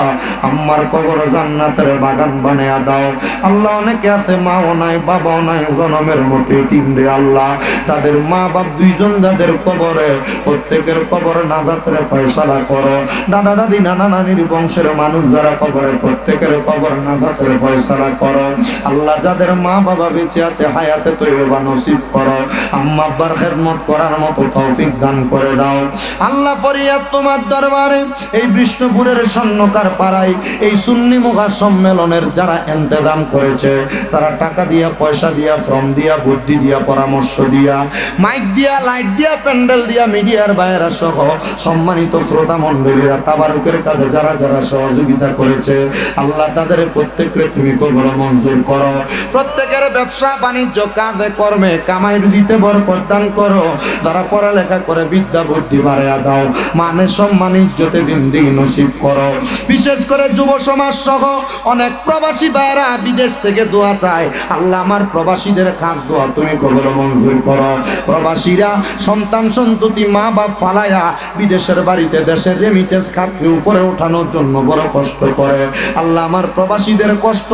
আম্মার কবর জান্নাতের বাগান বানায়া দাও। আল্লাহ অনেকে আছে মাও নাই, বাবাও নাই, জনমের মতো এতিম রে আল্লাহ, তাদের মা বাপ দুইজন যাদের কবরে, প্রত্যেকের কবর নাজাতের ফয়সালা করো। দাদা দাদি নানা নানির বংশের মানুষ যারা কবরে, প্রত্যেকের কবর নাজাতের ফয়সালা করো। আল্লাহ যাদের মা বাবা বেঁচে আছে হায়াতে তৈয়বা নসিব করো, আম্মা আব্বার খেদমত করার মতো তৌফিক দান করে দাও। আল্লাহ ফরিয়াদ তোমার দরবারে, এই বিষ্ণুপুরের স্বর্ণকার পাড়ায় এই সুন্নি মুখা সম্মেলনের যারা ইন্তজাম করেছে, তারা টাকা দিয়া, পয়সা দিয়া, শ্রম দিয়া, বুদ্ধি দিয়া, পরামর্শ দিয়া, মাইক দিয়া, লাইট দিয়া, প্যান্ডেল দিয়া, মিডিয়ার বাইরা সহ সম্মানিত শ্রোতা মণ্ডলীরা তাবারুকের কাজে যারা যারা সহযোগিতা করেছে আল্লাহ তাদের প্রত্যেককে তুমি কবুল মঞ্জুর করো। প্রত্যেকের ব্যবসা বাণিজ্য কাজে কর্মে কামাই রুজিতে বরকত দান করো। যারা পড়ালেখা করে বিদ্যা বুদ্ধি বাড়াইয়া দাও, মানে সম্মান ইজ্জতে জিন্দেগি নসিব করো। বিশেষ করে যুব সমাজ সহ অনেক প্রবাসী ভাইরা বিদেশ থেকে দোয়া চায়, আল্লাহ আমার প্রবাসীদের খাস দোয়া তুমি কবুল মঞ্জুর করো। প্রবাসীরা সন্তান সন্ততি মা বাপ ফালাইয়া বিদেশের বাড়িতে দেশের রেমিটেন্স খাতকে উপরে ওঠানোর জন্য বড় কষ্ট করে। আল্লাহ আমার প্রবাসীদের কষ্ট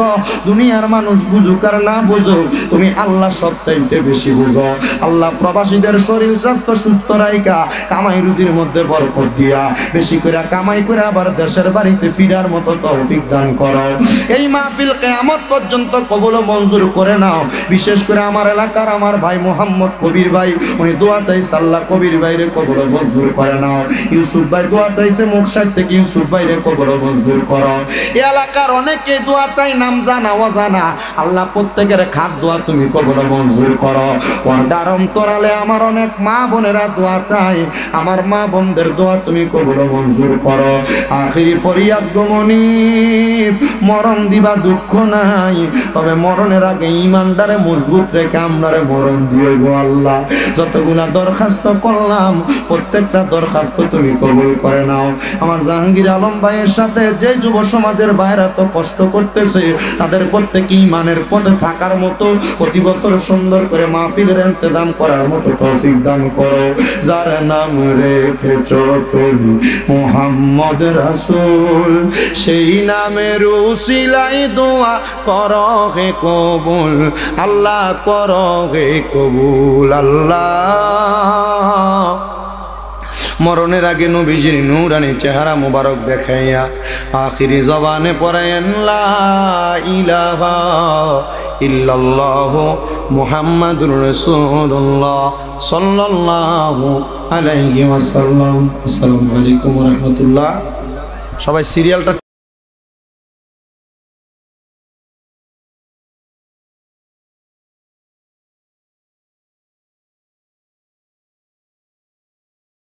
দুনিয়ার মানুষ বুঝুক আর না বুঝুক, তুমি আল্লাহ সবচাইতে বেশি বুঝো। আল্লাহ প্রবাসীদের শরীর স্বাস্থ্য সুস্থ রাইখা কামাই রুজির মধ্যে বরকত দিয়া বেশি করে কামাই করে আবার দেশের বাড়িতে ফিরার মতো তৌফিক দান করো। এই মাহফিল কিয়ামত পর্যন্ত কবুল ও মঞ্জুর করে নাও। বিশেষ করে আমার এলাকার আমার ভাই মোহাম্মদ কবির ভাই, উনি দোয়া চাইছে আল্লাহ কবির ভাইরে কবুল ও মঞ্জুর করে নাও। ইউসুফ ভাই দোয়া চাইছে মুকসাদ থেকে, ইউসুফ ভাইরে কবুল ও মঞ্জুর করো। এই এলাকার অনেকে দোয়া চাই, নাম জানা অজানা, আল্লাহ প্রত্যেকের খাস দোয়া তুমি কবুল ও মঞ্জুর করো। পর্দার অন্তরালে আমার অনেক মা বোনেরা দোয়া চাই, আমার মা বোনদের দোয়া তুমি কবুল ও মঞ্জুর করো। আখিরি ফরিয়াদ গমনি, মরণ দিবা দুঃখ নাই, তবে মরণের আগে ঈমানদারে মজবুত রেখে আমরারে মরণ দিও গো আল্লাহ। যতগুলা দরখাস্ত করলাম প্রত্যেকটা দরখাস্ত তুমি কবুল করে নাও। আমার জাহাঙ্গীর আলম ভাইয়ের সাথে যে যুব সমাজের বাইরে তো কষ্ট করতেছে, তাদের প্রত্যেকে ঈমানের পথে থাকার মতো প্রতি বছর সুন্দর করে মাহফিলের ইন্তজাম করার মতো তৌফিক দান করো। যার নাম রেখেছো তুমি মুহাম্মদ রাসূল, সেই নামের উসিলাই দোয়া করো হে কবুল, আল্লাহ করো হে কবুল। আল্লাহ মরণের আগে নবীজির নূরানি চেহারা মুবারক দেখাইয়া আখিরি জবানে পড়ায়েন লা ইলাহা ইল্লাল্লাহু মুহাম্মাদুর রাসূলুল্লাহ সাল্লাল্লাহু আলাইহি ওয়াসাল্লাম। আসসালামু আলাইকুম ওয়া রাহমাতুল্লাহ। সবাই সিরিয়ালটা